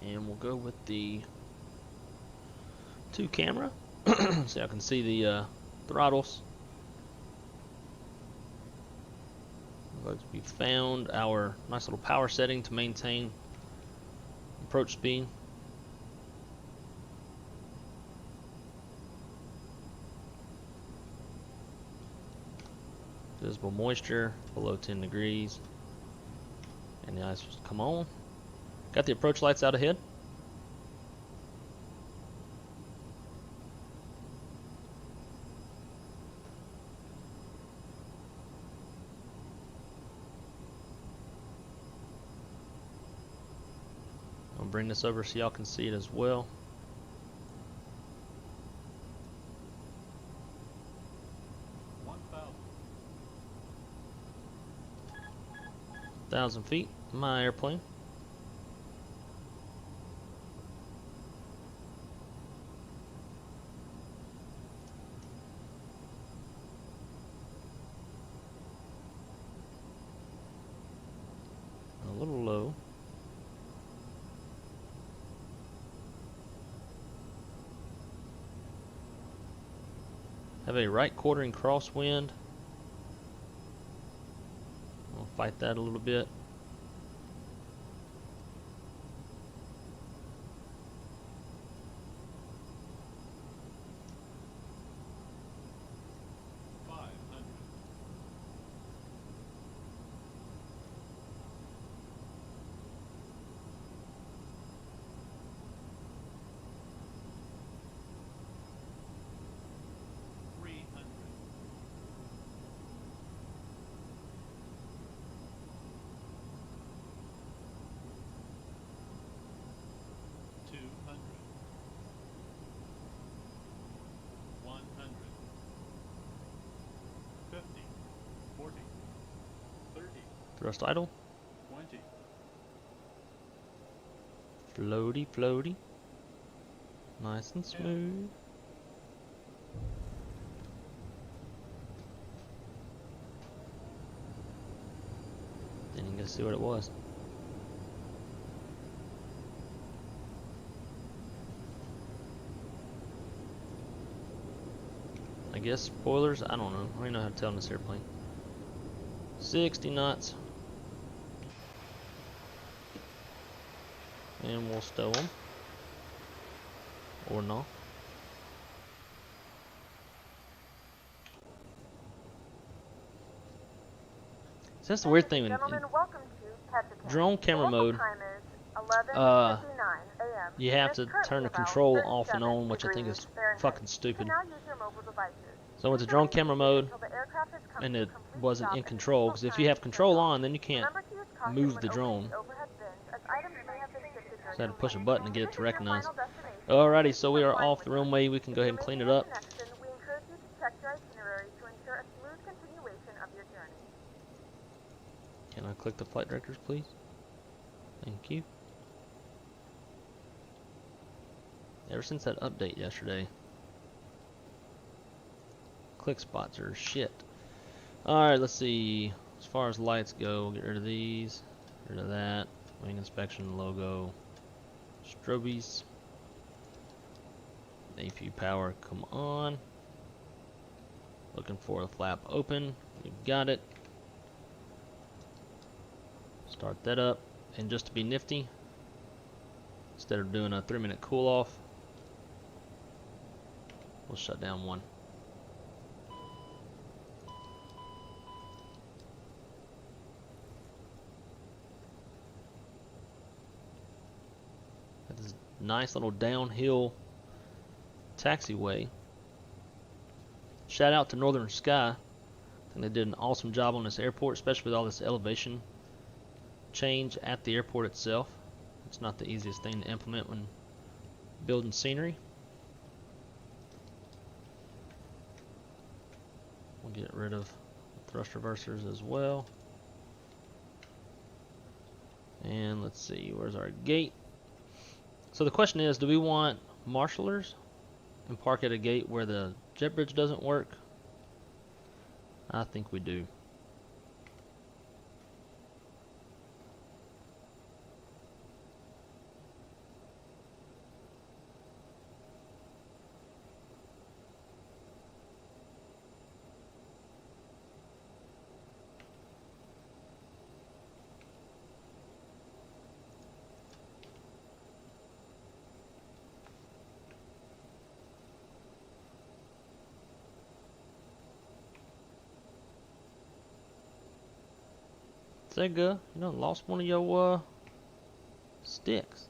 And we'll go with the 2 camera so I can see the throttles. We found our nice little power setting to maintain approach speed. Visible moisture below 10 degrees. And the ice just come on. Got the approach lights out ahead. I'll bring this over so y'all can see it as well. Thousand feet, my airplane. A little low. Have a right quartering crosswind. I'll fight that a little bit. Thrust idle. 20. Floaty, floaty. Nice and smooth. Didn't even get to see what it was. I guess spoilers? I don't know. I don't even know how to tell in this airplane. 60 knots. And we'll stow them. Or not. So that's the weird thing. Gentlemen, welcome to Ketchikan. Drone camera mode, Time is 11:59 a.m. you have It to is currently turn the about control off and 37 on, which I think degrees is Fahrenheit. fucking You stupid. can now use your mobile devices. So with the drone camera mode, and it wasn't in control, because if you have control on, then you can't move the drone. So I had to push a button to get it to recognize. Alrighty, so we are off the runway. We can go ahead and clean it up. We encourage you to check your itinerary to ensure a smooth continuation of your journey. Can I click the flight directors, please? Thank you. Ever since that update yesterday, click spots are shit. Alright, let's see. As far as lights go, get rid of these, get rid of that. Wing inspection logo, strobies. APU power, come on. Looking for the flap open. We got it. Start that up. And just to be nifty, instead of doing a 3-minute cool off, we'll shut down one. Got this nice little downhill taxiway. Shout out to Northern Sky. I think they did an awesome job on this airport, especially with all this elevation change at the airport itself. It's not the easiest thing to implement when building scenery. We'll get rid of the thrust reversers as well. And let's see, where's our gate? So the question is, do we want marshallers and park at a gate where the jet bridge doesn't work? I think we do. Sega, you done lost one of your sticks.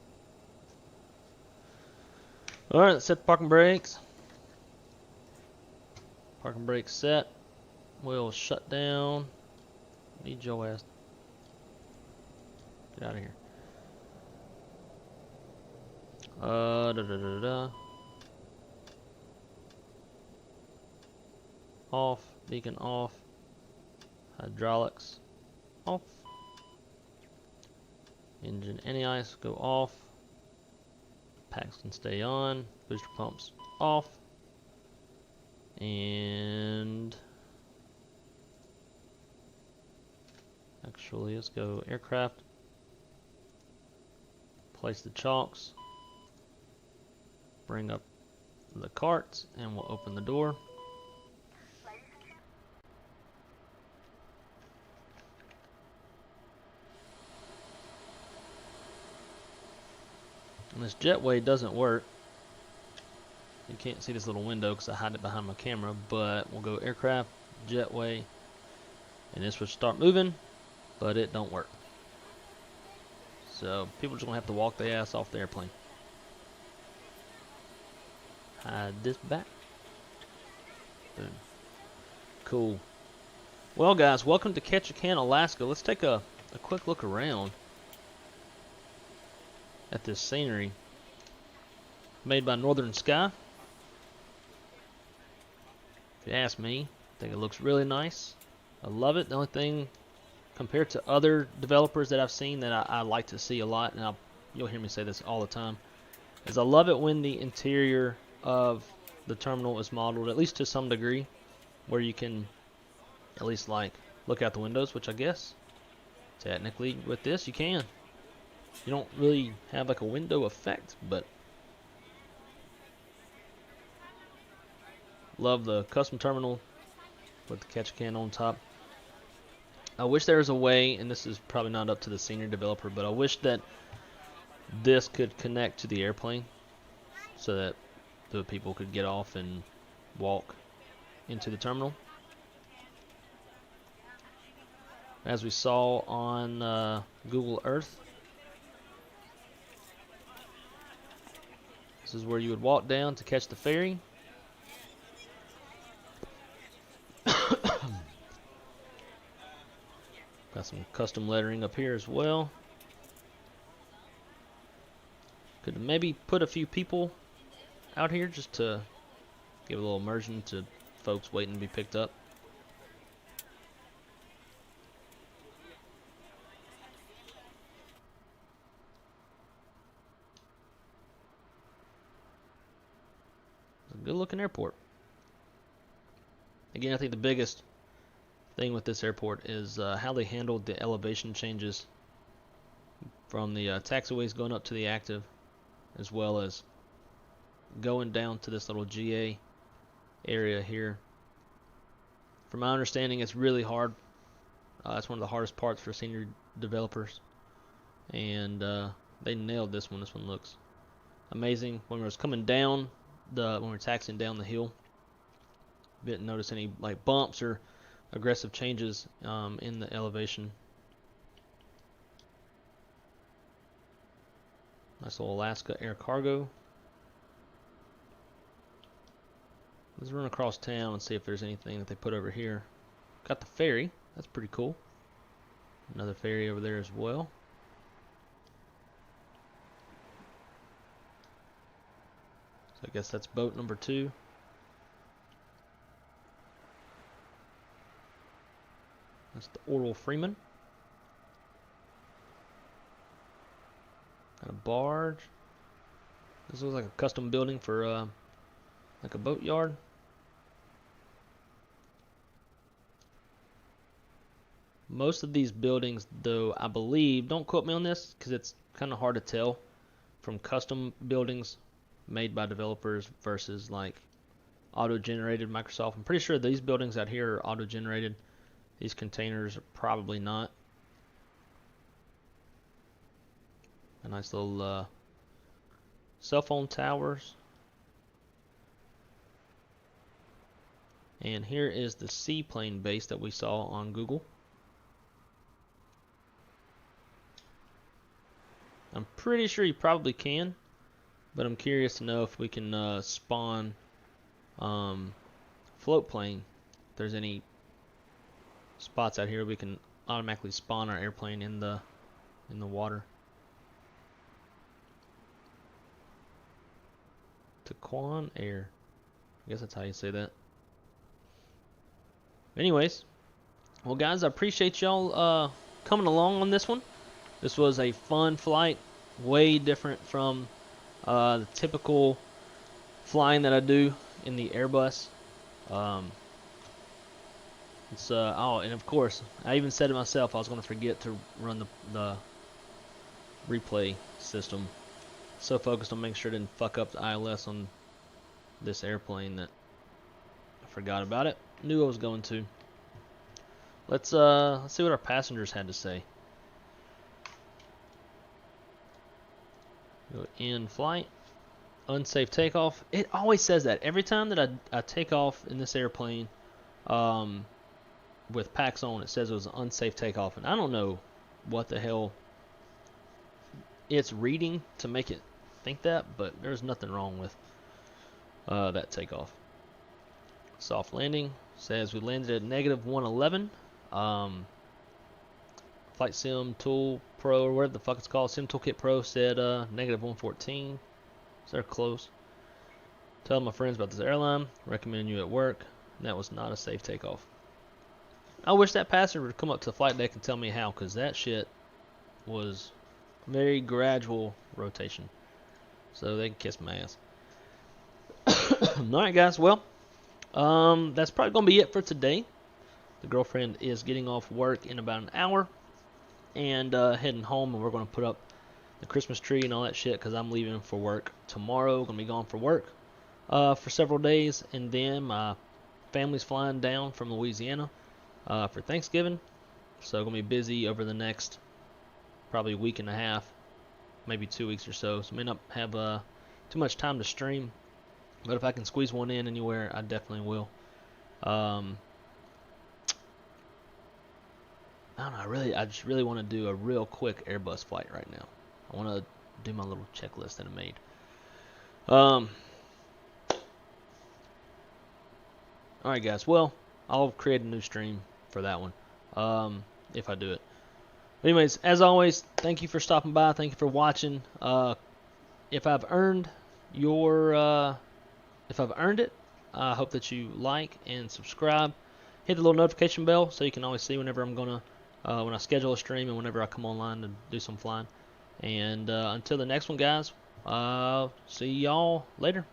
Alright, let's set the parking brakes. Parking brakes set. We'll shut down. Need your ass. Get out of here. Da da da da. Off. Beacon off. Hydraulics off. Engine anti-ice go off. Packs can stay on. Booster pumps off. And actually, let's go aircraft. Place the chocks. Bring up the carts, and we'll open the door. And this jetway doesn't work. You can't see this little window because I hide it behind my camera, but we'll go aircraft, jetway, and this would start moving, but it don't work. So people just gonna have to walk their ass off the airplane. Hide this back. Boom. Cool. Well guys, welcome to Ketchikan, Alaska. Let's take a quick look around at this scenery made by Northern Sky. If you ask me, I think it looks really nice. I love it. The only thing compared to other developers that I've seen that I like to see a lot, and you'll hear me say this all the time, is I love it when the interior of the terminal is modeled, at least to some degree, where you can at least like look out the windows, which I guess technically with this you can. You don't really have like a window effect, but love the custom terminal with the Ketchikan on top. I wish there was a way, and this is probably not up to the senior developer, but I wish that this could connect to the airplane so that the people could get off and walk into the terminal. As we saw on Google Earth, this is where you would walk down to catch the ferry. Got some custom lettering up here as well. Could maybe put a few people out here just to give a little immersion to folks waiting to be picked up. It's a good looking airport. Again, I think the biggest thing with this airport is how they handled the elevation changes from the taxiways going up to the active, as well as going down to this little GA area here. From my understanding, it's really hard. It's one of the hardest parts for senior developers, and they nailed this one. This one looks amazing. When we was coming down when we were taxiing down the hill, didn't notice any like bumps or aggressive changes in the elevation. Nice little Alaska air cargo. Let's run across town and see if there's anything that they put over here. Got the ferry. That's pretty cool. Another ferry over there as well. So I guess that's boat number 2. That's the Oral Freeman. Got a barge. This looks like a custom building for like a boat yard. Most of these buildings, though, I believe, don't quote me on this because it's kind of hard to tell from custom buildings made by developers versus like auto-generated Microsoft. I'm pretty sure these buildings out here are auto-generated. These containers are probably not. A nice little cell phone towers. And here is the seaplane base that we saw on Google. I'm pretty sure you probably can, but I'm curious to know if we can spawn float plane. If there's any spots out here we can automatically spawn our airplane in the water. Takeoff Air. I guess that's how you say that. Anyways, well guys, I appreciate y'all coming along on this one. This was a fun flight, way different from the typical flying that I do in the Airbus. Oh, and of course, I even said it myself, I was going to forget to run the replay system. So focused on making sure I didn't fuck up the ILS on this airplane that I forgot about it. Knew I was going to. Let's see what our passengers had to say. Go in flight. Unsafe takeoff. It always says that every time that I take off in this airplane with packs on, it says it was an unsafe takeoff, and I don't know what the hell it's reading to make it think that, but there's nothing wrong with that takeoff. Soft landing says we landed at -111. Flight Sim Tool Pro, or whatever the fuck it's called, Sim Toolkit Pro said -114. So they're close. Tell my friends about this airline. Recommend you at work. And that was not a safe takeoff. I wish that passenger would come up to the flight deck and tell me how, because that shit was very gradual rotation. So they can kiss my ass. Alright guys, well, that's probably going to be it for today. The girlfriend is getting off work in about an hour and heading home, and we're going to put up the Christmas tree and all that shit because I'm leaving for work tomorrow. Going to be gone for work for several days, and then my family's flying down from Louisiana for Thanksgiving. So going to be busy over the next probably week and a half, maybe 2 weeks or so. So I may not have too much time to stream, but if I can squeeze one in anywhere, I definitely will. I don't know. I just really want to do a real quick Airbus flight right now. I want to do my little checklist that I made. Alright guys, well, I'll create a new stream for that one, if I do it. But anyways, as always, thank you for stopping by. Thank you for watching. If I've earned it, I hope that you like and subscribe. Hit the little notification bell so you can always see whenever I'm gonna, when I schedule a stream and whenever I come online to do some flying. And until the next one, guys, see y'all later.